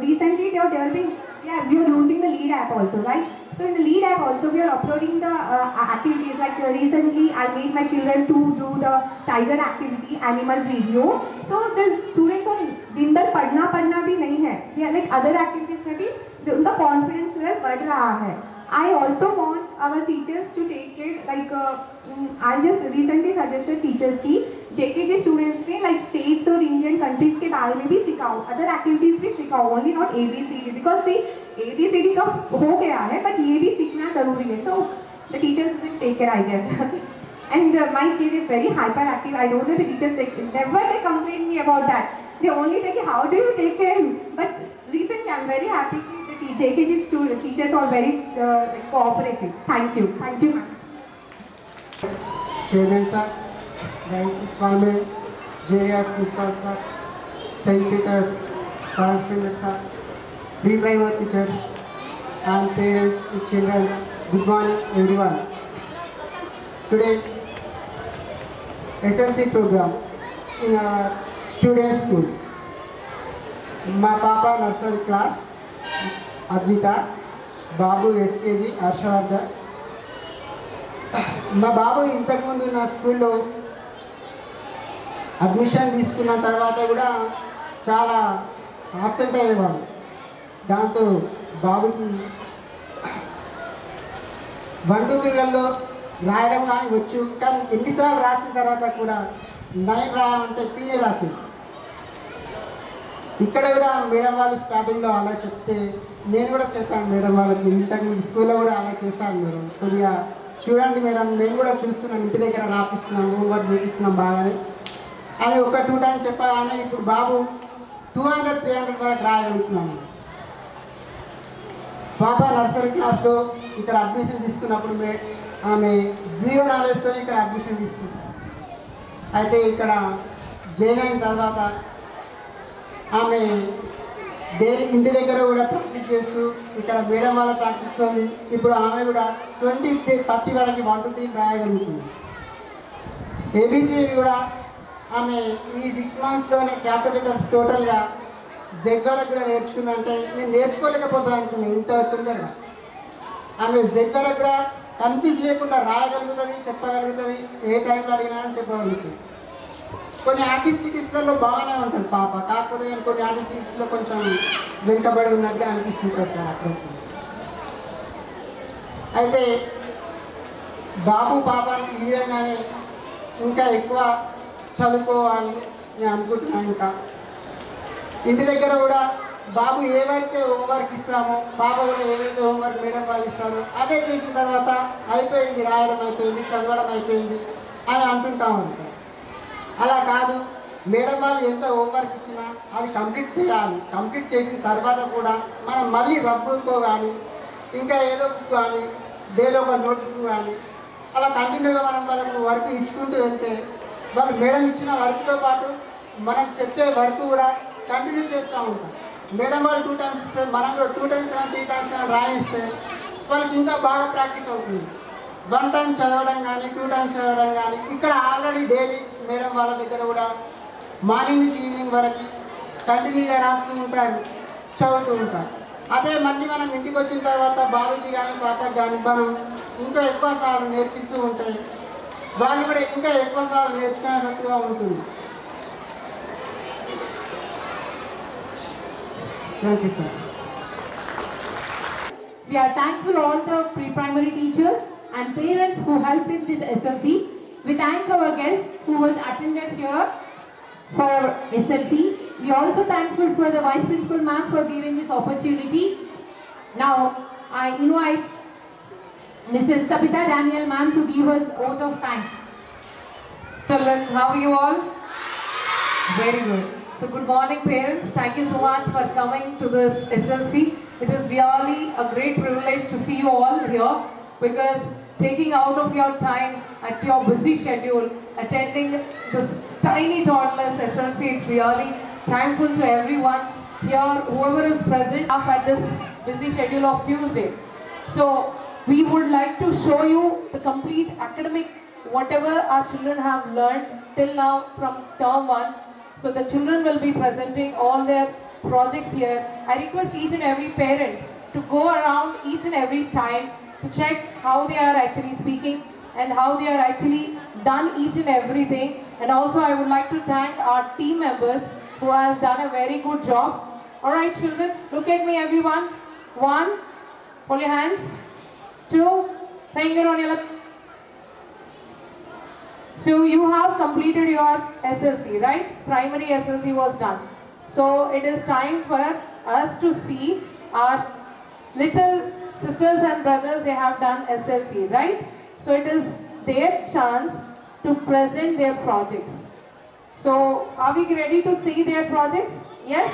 Recently they are developing, yeah, we are using the Lead app also, right? So in the Lead app also we are uploading the activities. Like recently I made my children to do the tiger activity, animal video. So the students are दिन भर पढ़ना भी नहीं है. Yeah, like other activities में भी उनका confidence level बढ़ रहा है. I also want our teachers to take it like I just recently suggested teachers की JKG students में like states और Indian countries के बारे में भी सिखाओ, other activities भी सिखाओ, only not ABCD because see ABCD का हो गया है but ये भी सीखना जरूरी है. So the teachers will take care, I guess. And my kid is very hyperactive. I don't know the teachers never they complain me about that. They only take how do you take care of him? But recently I'm very happy that the JKG teachers are very cooperative. Thank you. Thank you, ma'am. Chairman sir, Vice Principal, JS Principal sir, St. Peter's Correspondent sir, pre-primary teachers and parents and children. Good morning everyone. Today SLC program in our student schools. My papa nursery class, Advita, Babu SKG, Arshawardhan. మా బాబు ఇంతకుముందు నా స్కూల్లో admission తీసుకున్న తర్వాత కూడా చాలా absent అయ్యేవాడు. దాంతో బాబుకి 1 2 3లలో రాయడం కానీ వచ్చు, కానీ ఎన్నిసార్లు రాసిన తర్వాత కూడా 9 రాయమంటే పీనే రాసింది. ఇక్కడ కూడా మేడం వాళ్ళు స్టార్టింగ్లో అలా చెప్తే నేను కూడా చెప్పాను మేడం వాళ్ళకి, ఇంతకుముందు స్కూల్లో కూడా అలా చేశాను మేడం, కొద్దిగా చూడండి మేడం నేను కూడా చూస్తున్నాం, ఇంటి దగ్గర రాపిస్తున్నాం, హోంవర్క్ చూపిస్తున్నాం బాగానే అని ఒక 2 times చెప్పగానే ఇప్పుడు బాబు 200 300 వరకు రాయగలుగుతున్నాము. పాప నర్సరీ క్లాస్లో ఇక్కడ అడ్మిషన్ తీసుకున్నప్పుడు ఆమె 0 knowledgeతో ఇక్కడ అడ్మిషన్ తీసుకుంది. అయితే ఇక్కడ జాయిన్ అయిన తర్వాత ఆమె డైలీ ఇంటి దగ్గర కూడా ప్రాక్టీస్ చేస్తూ ఇక్కడ మేడం వాళ్ళ ప్రాక్టీస్తో ఇప్పుడు ఆమె కూడా 20 30 వరకు 1 2 3 రాయగలుగుతుంది. ఏబిసిడి కూడా ఆమె ఈ 6 monthsలోనే క్యాపిటల్ లెటర్స్ టోటల్గా జెడ్ వరకు కూడా నేర్చుకుందంటే నేను నేర్చుకోలేకపోతాను అనుకున్నాను ఇంత తొందరగా. ఆమె జెడ్ వరకు కూడా కన్ఫ్యూజ్ లేకుండా రాయగలుగుతుంది, చెప్పగలుగుతుంది, ఏ టైంలో అడిగినా అని చెప్పగలుగుతుంది. కొన్ని యాక్టివిటీస్లలో బాగానే ఉంటుంది పాప, కాకపోతే కొన్ని యాక్టివిటీస్లో కొంచెం వెనుకబడి ఉన్నట్టుగా అనిపిస్తుంది సార్ అప్పుడప్పుడు. అయితే బాబు పాపని ఈ విధంగానే ఇంకా ఎక్కువ చదువుకోవాలని నేను అనుకుంటున్నాను. ఇంకా ఇంటి దగ్గర కూడా బాబు ఏవైతే హోంవర్క్ ఇస్తామో పాప కూడా ఏవైతే హోంవర్క్ మేడం వాళ్ళు ఇస్తారో అవే చేసిన తర్వాత అయిపోయింది, రాయడం అయిపోయింది, చదవడం అయిపోయింది అని అంటుంటాం ఉంటాం. అలా కాదు, మేడం వాళ్ళు ఎంత హోంవర్క్ ఇచ్చినా అది కంప్లీట్ చేయాలి. కంప్లీట్ చేసిన తర్వాత కూడా మనం మళ్ళీ రబ్బుకో కానీ ఇంకా ఏదో కానీ డేలో ఒక నోట్బుక్ కానీ అలా కంటిన్యూగా మనం వాళ్ళకు వర్క్ ఇచ్చుకుంటూ వెళ్తే వాళ్ళు మేడం ఇచ్చిన వర్క్తో పాటు మనం చెప్పే వర్క్ కూడా కంటిన్యూ చేస్తూ ఉంటాం. మేడం వాళ్ళు 2 times ఇస్తే మనం కూడా 2 times 3 times రాయిస్తే వాళ్ళకి ఇంకా బాగా ప్రాక్టీస్ అవుతుంది. 1 time చదవడం కానీ 2 times చదవడం కానీ ఇక్కడ ఆల్రెడీ డైలీ మేడం వాళ్ళ దగ్గర కూడా మార్నింగ్ నుంచి ఈవినింగ్ వరకు కంటిన్యూగా రాస్తూ ఉంటారు, చదువుతూ ఉంటారు. అదే మళ్ళీ మనం ఇంటికి వచ్చిన తర్వాత బాబుకి కానీ పాపకి కానీ మనం ఇంకా ఎక్కువ సార్లు నేర్పిస్తూ ఉంటే వాళ్ళు కూడా ఇంకా ఎక్కువ సార్లు నేర్చుకునేటట్టుగా ఉంటుంది. Thank you sir. We are thankful all the pre-primary teachers and parents who helped in this SLC. We thank our guest who was attended here for SLC. We are also thankful for the Vice Principal ma'am for giving this opportunity. Now, I invite Mrs. Sabita Daniel ma'am to give us a vote of thanks. Children, how are you all? Very good. So good morning parents. Thank you so much for coming to this SLC. It is really a great privilege to see you all here, because taking out of your time at your busy schedule, attending this tiny toddlers SLC, it's really thankful to everyone here, whoever is present at this busy schedule of Tuesday. So we would like to show you the complete academic, whatever our children have learned till now from term 1. So the children will be presenting all their projects here. I request each and every parent to go around each and every child to check how they are actually speaking and how they are actually done each and everything. And also I would like to thank our team members who has done a very good job. Alright children, look at me everyone. 1, hold your hands. 2, finger on your lip. So you have completed your SLC, right? Primary SLC was done. So it is time for us to see our little sisters and brothers, they have done SLC, right? So it is their chance to present their projects. So are we ready to see their projects? Yes?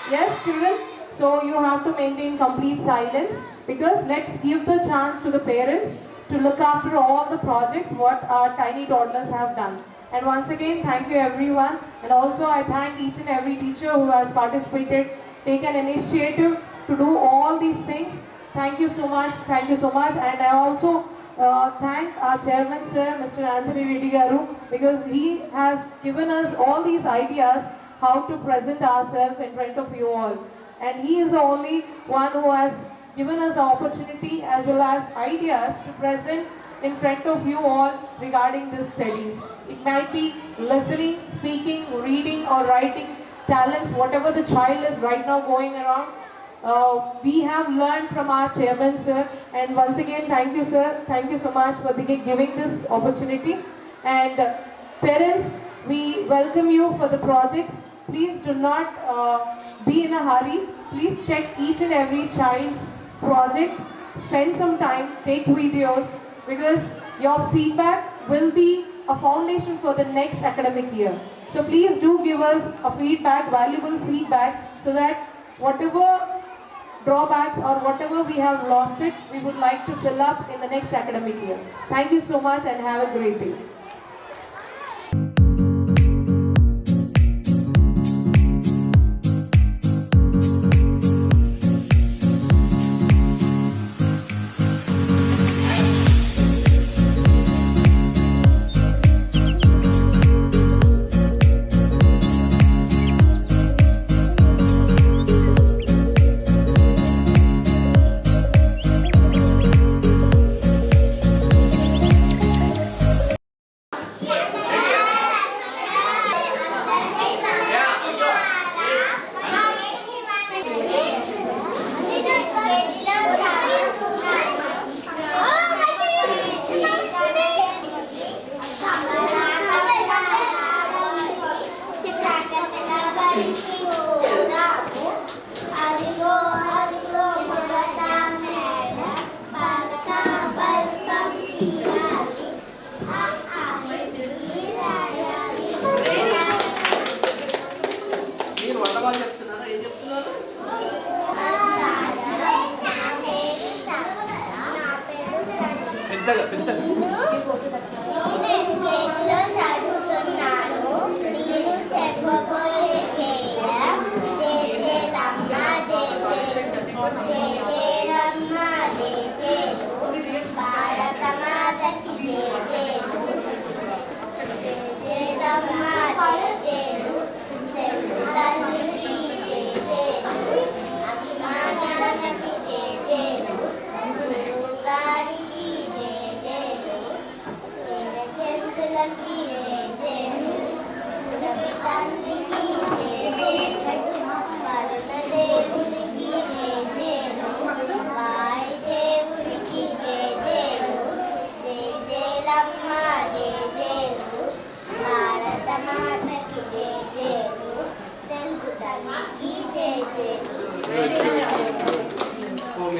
Yes, children? So you have to maintain complete silence, because let's give the chance to the parents to look after all the projects what our tiny toddlers have done. And once again, thank you everyone. And also I thank each and every teacher who has participated, taken initiative to do all these things. Thank you so much. Thank you so much. And I also thank our chairman sir, Mr. Anthony Reddy Garu, because he has given us all these ideas how to present ourselves in front of you all. And he is the only one who has given us the opportunity as well as ideas to present in front of you all regarding these studies. It might be listening, speaking, reading or writing talents, whatever the child is right now going around. We have learned from our chairman sir, and once again thank you sir, thank you so much for giving this opportunity. And parents, we welcome you for the projects. Please do not be in a hurry. Please check each and every child's project, spend some time, take videos, because your feedback will be a foundation for the next academic year. So please do give us a feedback, valuable feedback, so that whatever drawbacks or whatever we have lost it, we would like to fill up in the next academic year. Thank you so much and have a great day.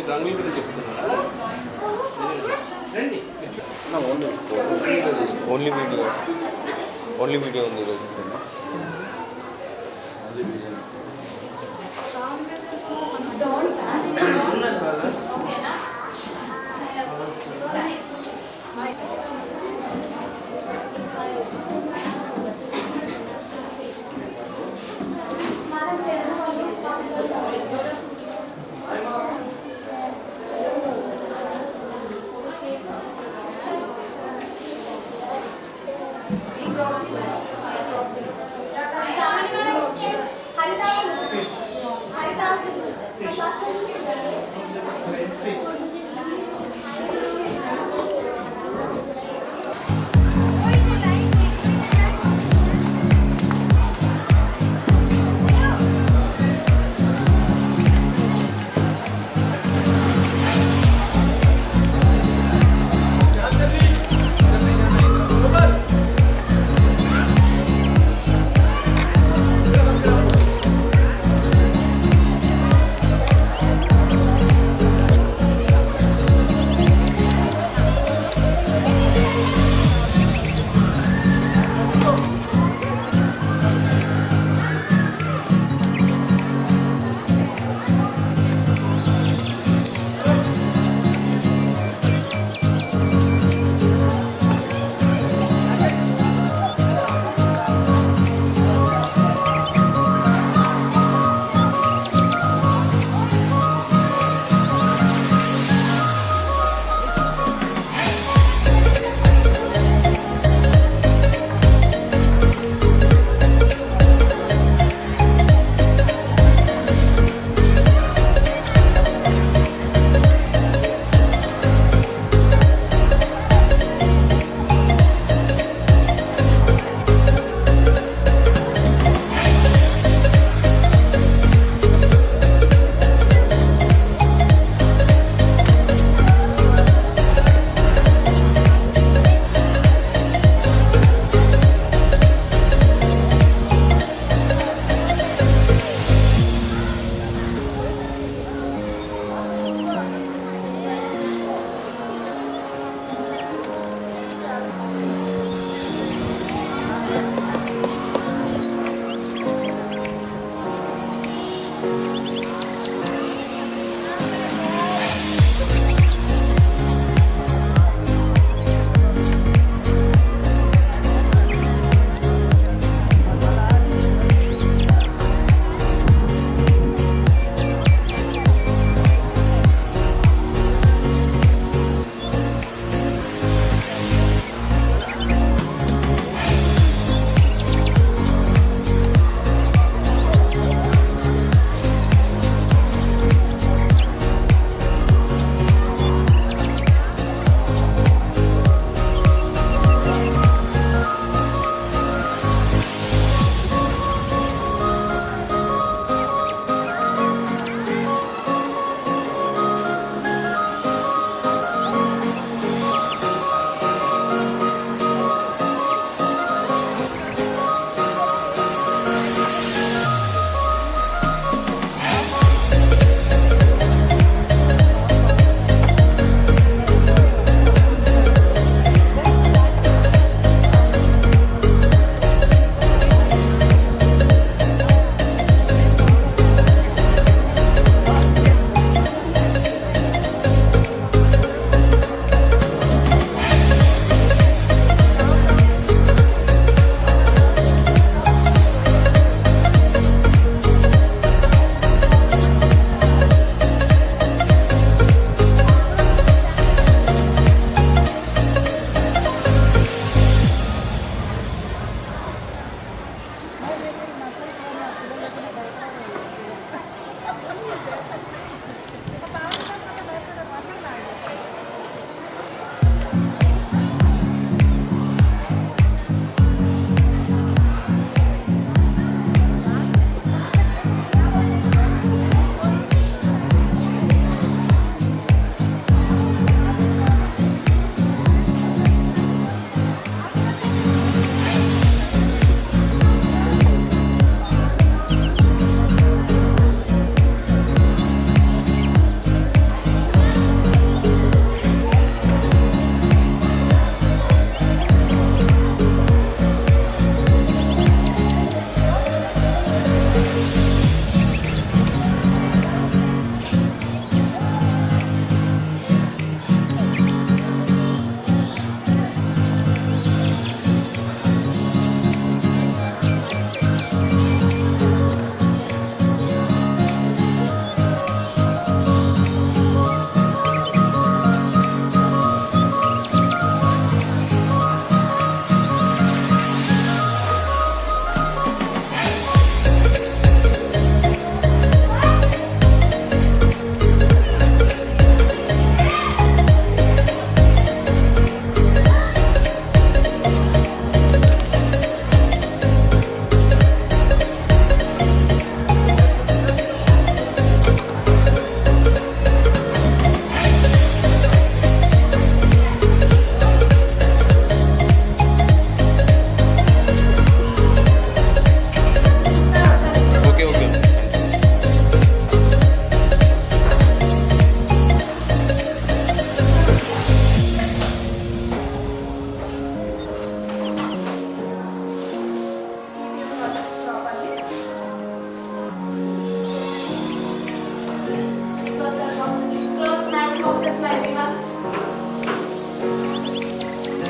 రంగుల గురించి చెప్తున్నారా? రండి. Only video ఉంది ఈరోజు.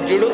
చూడు.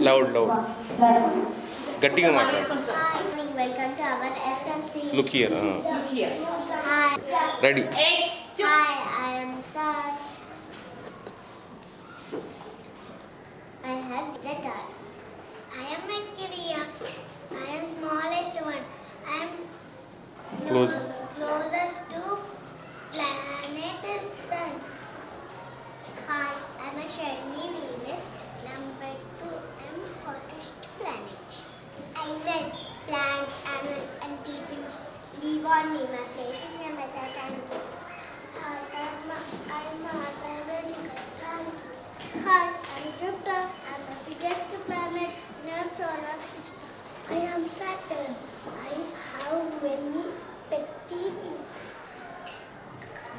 Loud గట్టిగా మాట్లాడు. Welcome to our SLC. Look here. Hi. Ready. Hi, I am Sai. I have the dot. I am Mercuria. I am smallest one. I am closest to planet Sun. Hi, I am a shiny Venus. Number 2, I am hottest planet. I will plant animals and people live on me. My place is a meta. Thank you. Hi, I'm Thank you. Hi, I'm Jupiter. I'm the biggest planet in our solar system. I am Saturn. I have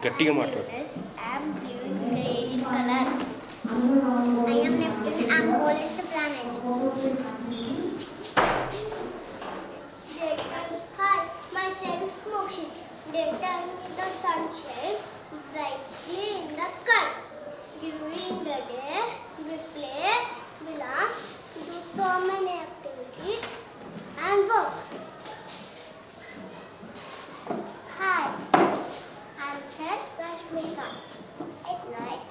గట్టిగా మాట్లాడు. I am blue in grade in color. I am Neptune. I am coldest planet. Hi, myself is Mokshi. Daytime the sun shines brightly in the sky. During the day, we play, we laugh, do so many activities and work. Hi, I am Seth Rashmika. At night,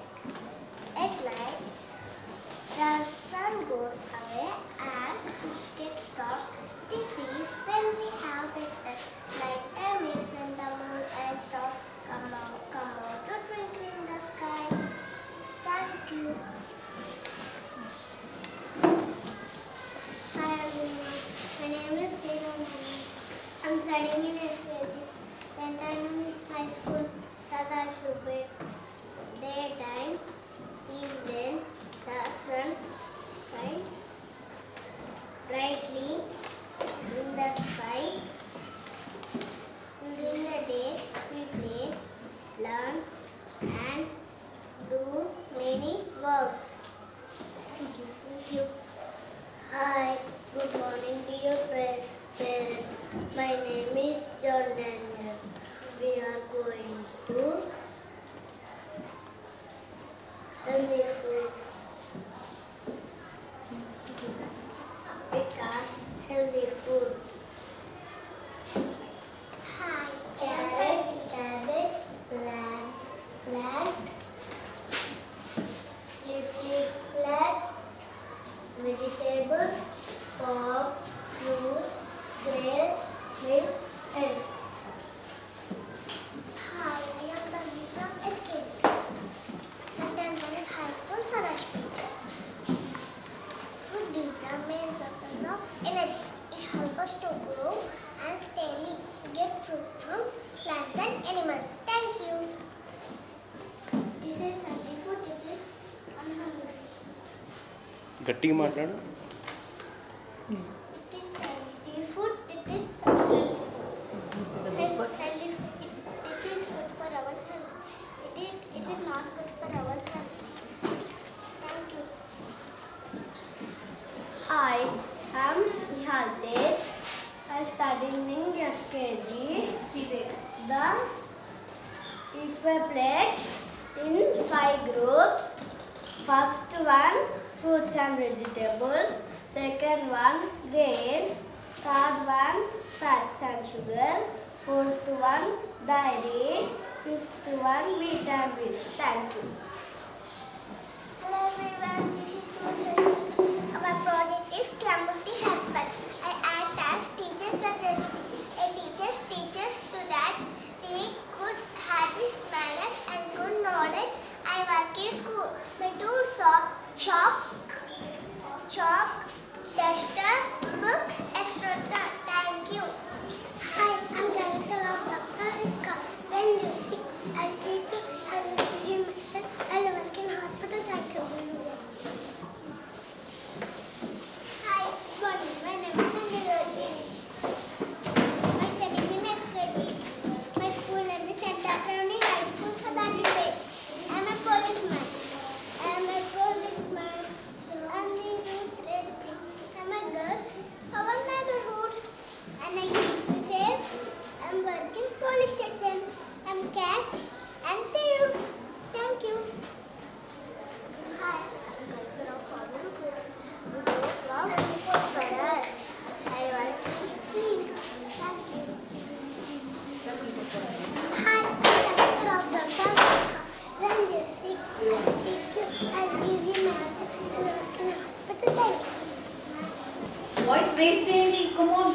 the sun goes away and it gets dark. This is when we have better night time is when the moon and stars come out to twinkle in the sky. Thank you. Hi everyone, my name is Seema. I'm studying in SKG. When I'm in high school, Tata Shubhe. Daytime is when the sun shines brightly in the sky. During the day, we play, learn, and do many works. Thank you. Thank you. Hi, good morning, dear parents. My name is John Daniel. We are going to healthy food. It are healthy food. Hi, carrot, cabbage, plant, leafy plant, vegetables, pork, fruits, grain, milk, egg. Hi, I am Tanvi from SKG. Second one is high school, Sarashpet. Food is our main sources of energy. It helps us to grow and stay lean. Get fruit from plants and animals. Thank you. This is healthy food. It is unhealthy. గట్టిగా మాట్లాడు. It is healthy food. It is unhealthy food. Healthy food. It is good for our health. It is not good for our health. Thank you. Hi, I'm Nihal Tej. I studying in SKG. The equivalent in 5 groups. First one, fruits and vegetables. Second one, grains. Third one, fats and sugar. Fourth one, dairy. Fifth one, vitamins. Thank you. Hello everyone, this is Susan. Our project is Klamuti Helper. I act as teacher suggestion. A teacher teaches to that they good habits, manners and good knowledge. I work in school. My tools are chalk, duster, books, etc. Thank you. Hi, I'm director of Dr. Rika. When you sick, I'll take you. I'll give myself. I'll work in hospital. Thank you. Hi, good morning. My name is Sanjay. I'm studying in SKG. My school name is St. Anthony High School, Sadashipet. I'm a policeman. I'm a policeman. I'm a route ready. I'm a girl. Our neighborhood. And I keep me safe. I'm working police station. I'm catch and thieves. Thank you. Hi, I'm Kalpana Farman. We do love for us. I work in field. Thank you. Hi, I'm director of the Dr. When you're sick, I'll take you. I'll give you medicine. I'll work in a hospital. Thank you. Voice raise చేయండి, come on.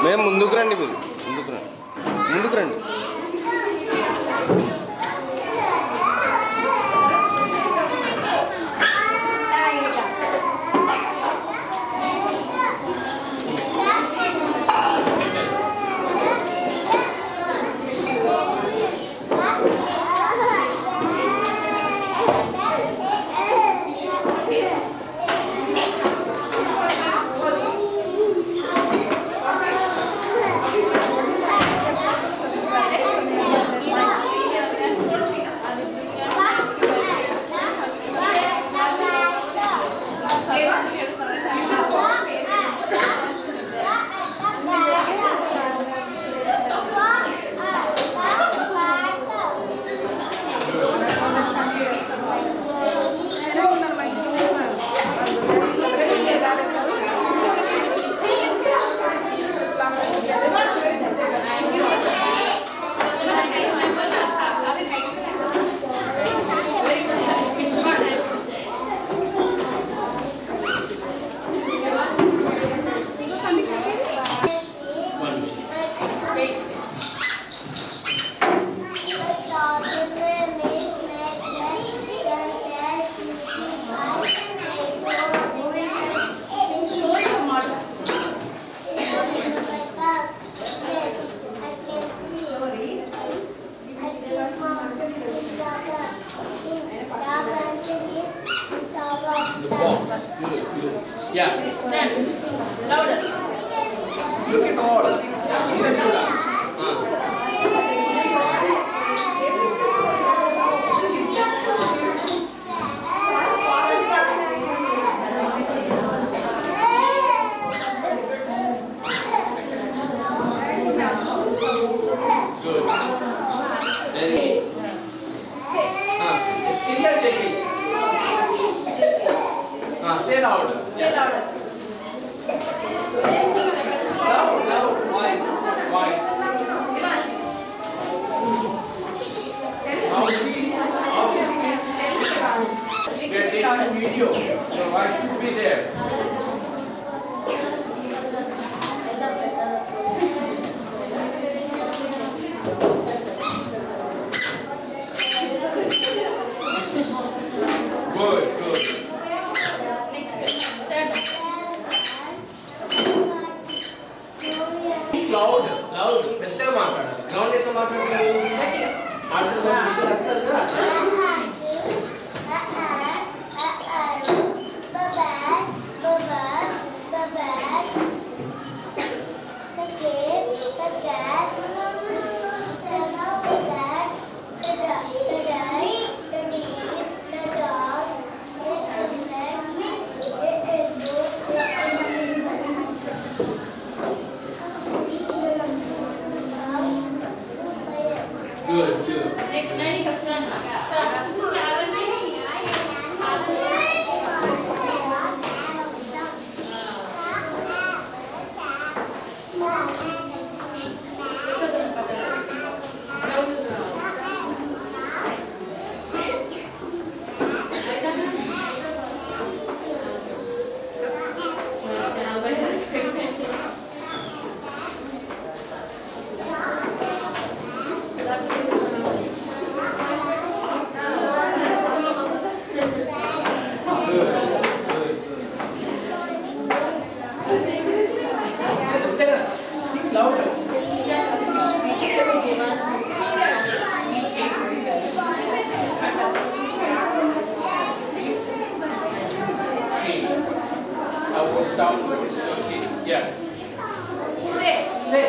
మేము ముందుకు రండి, మీరు ముందుకు రండి, ముందుకు రండి. Yeah. Stand. Louder. Look at all. Good. Very. Clear checking. Say louder. Say louder. Loud, voice. How she speaks? We are taking video, so voice should be there. Good. Loud. పెద్దగా మాట్లాడాలి. గ్రౌండ్ ఎంత మాట్లాడాలి? Good. Next, Nanika, stand. Sound. Okay. Yeah. Say.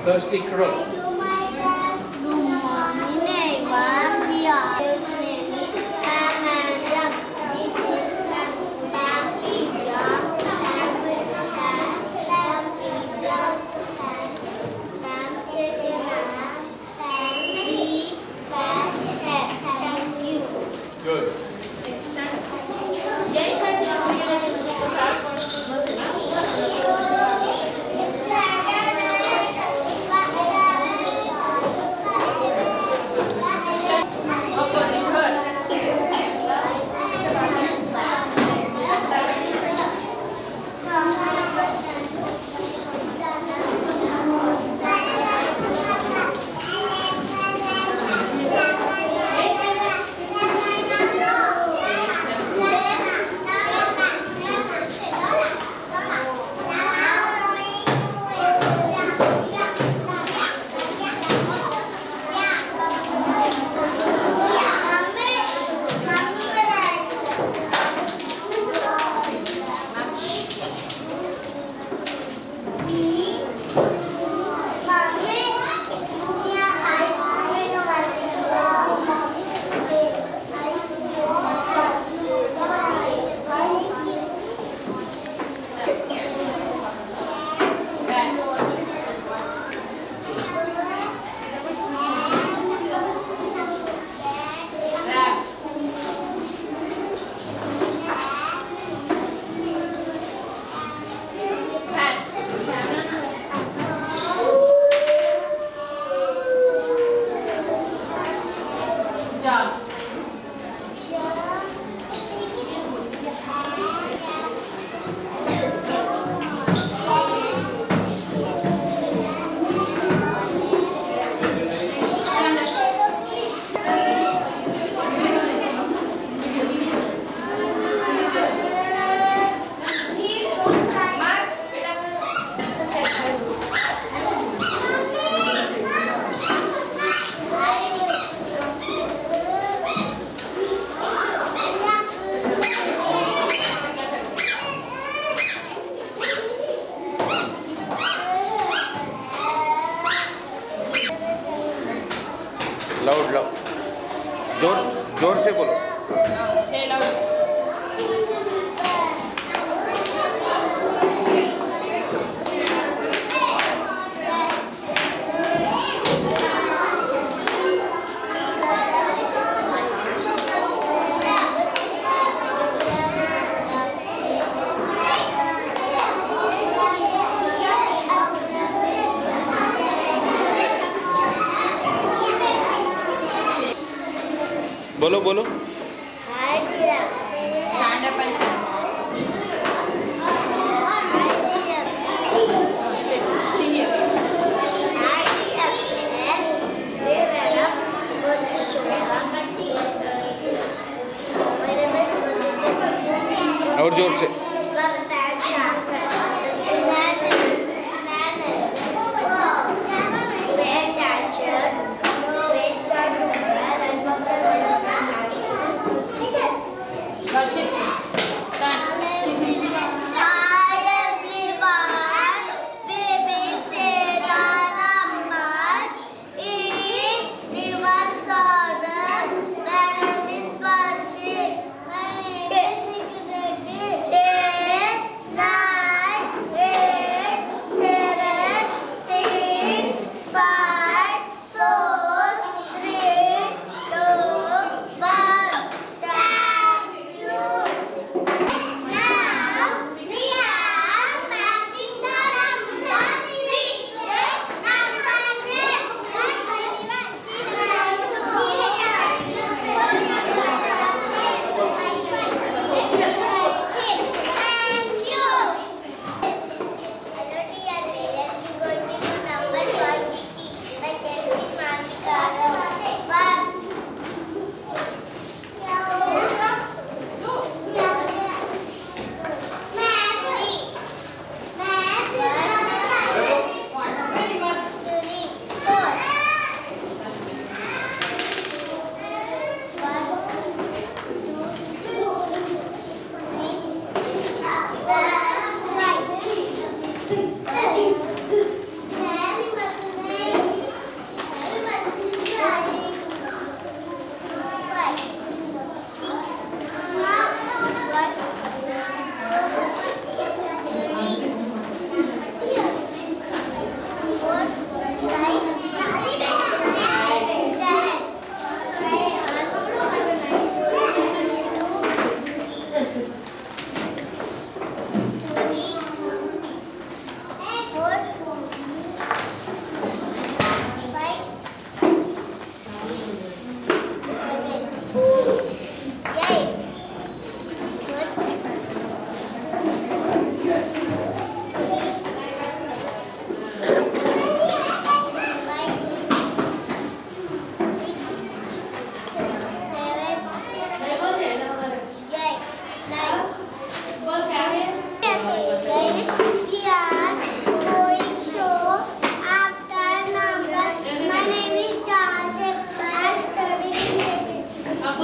thirsty crow. Good morning, everyone. We are Amanda. This is family job. Thank you. Good. Loud loud जोर जोर से बोलो. Say loud. बोलो बोलो. Stand up and sit. Sit here. और जोर से. Worship. Stand. Hi everyone, we will say the numbers in reverse order. My name is Varshit. A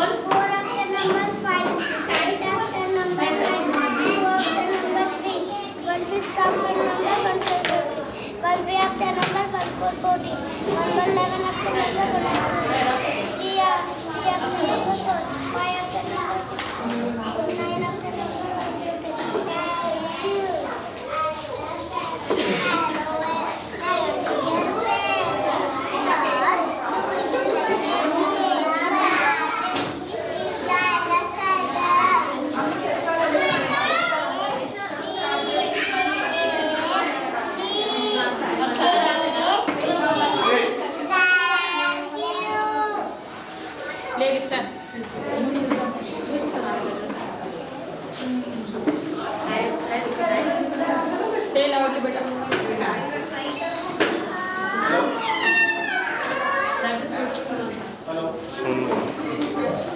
4 after number 5, 8 after number 9, 2 after number 3, 1/5 after number 1/4, 1/3 after number 1/4, 14, 1/11 after number 11, 3 after number 4, 5 after number 6, 9 after number Ladies, stand. Say loudly, beta.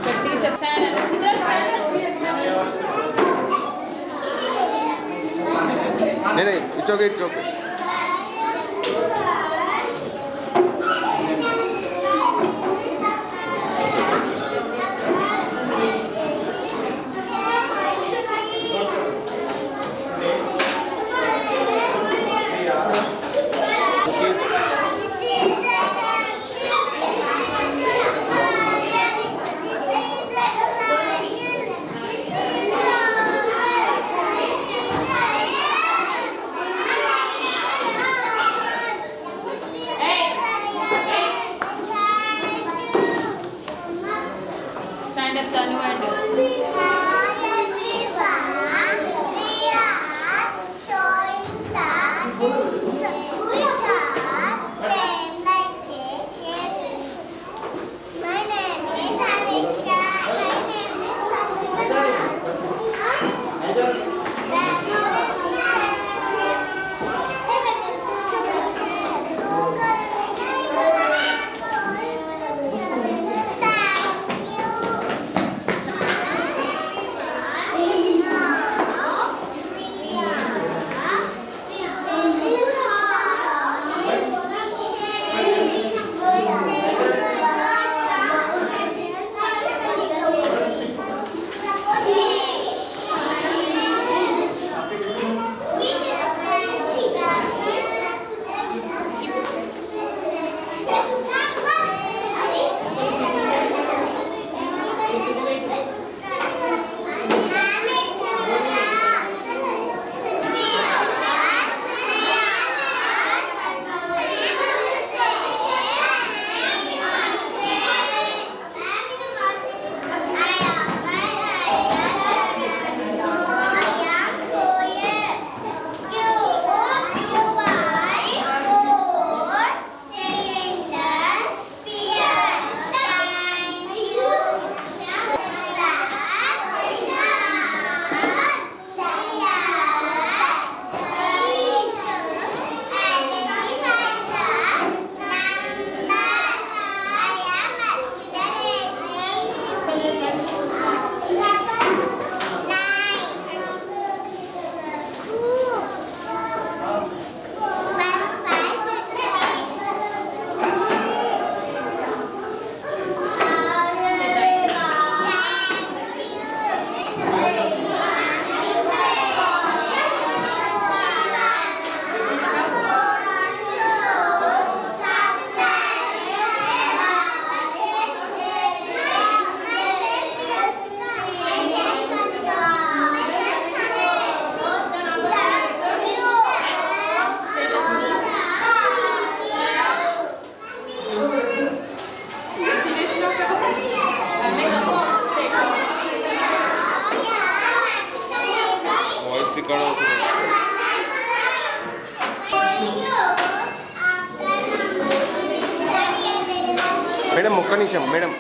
The teacher stand and sit stand. नहीं it's okay, it's okay. Stand up, Tanu, and ఇక్కడ అవుతుంది madam ఒక్క నిమిషం madam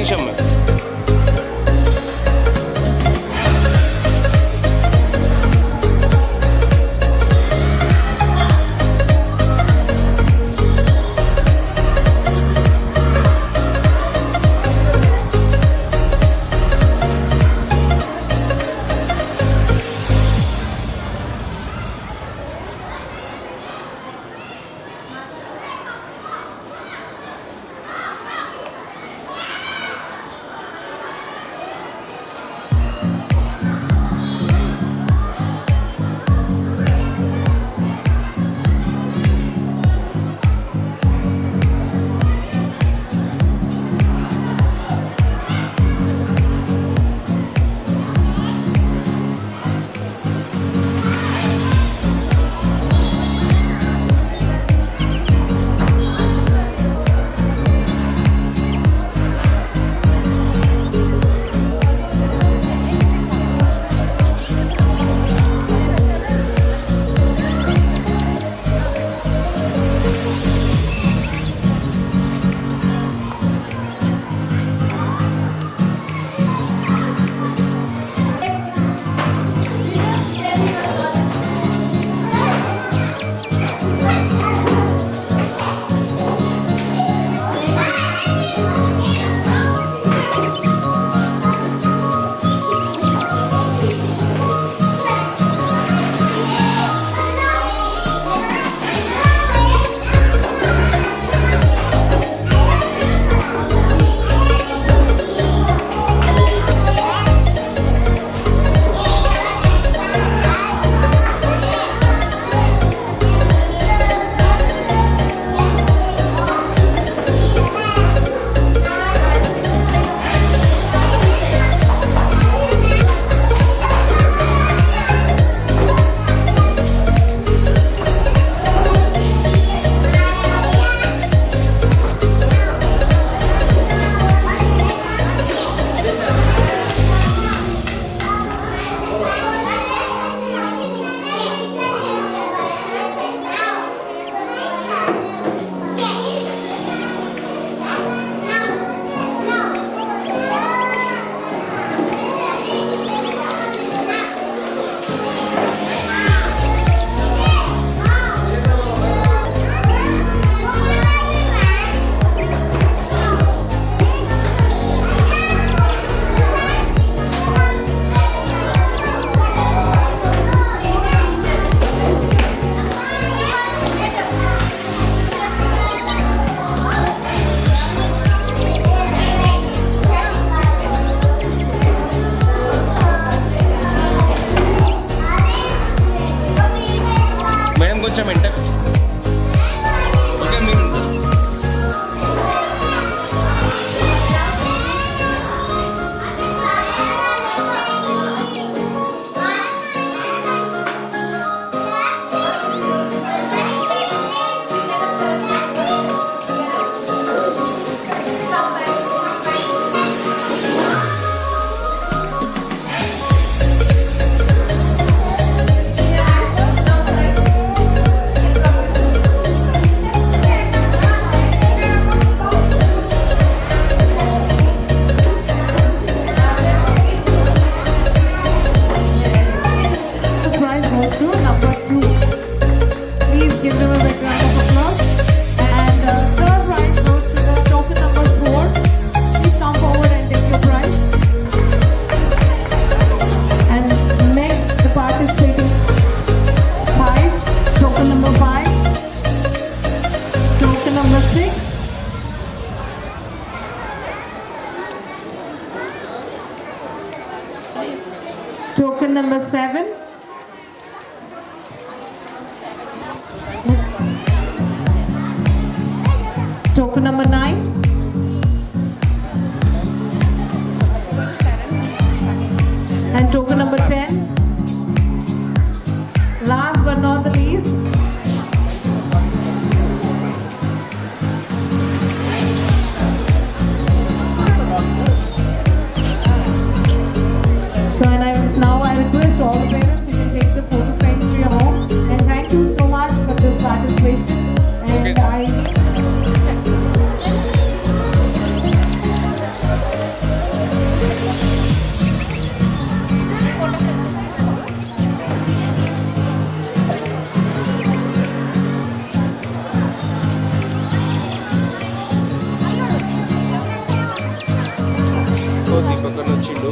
నిమిషం madam. కొంచెం వెంట okay మీరు sir. Token number 7. Token number 9. And token number 10. Last but not the least. So now I request all the parents, you can take the photo frame to your home. And thank you so much for this participation. And దీపకన్ వచ్చిండు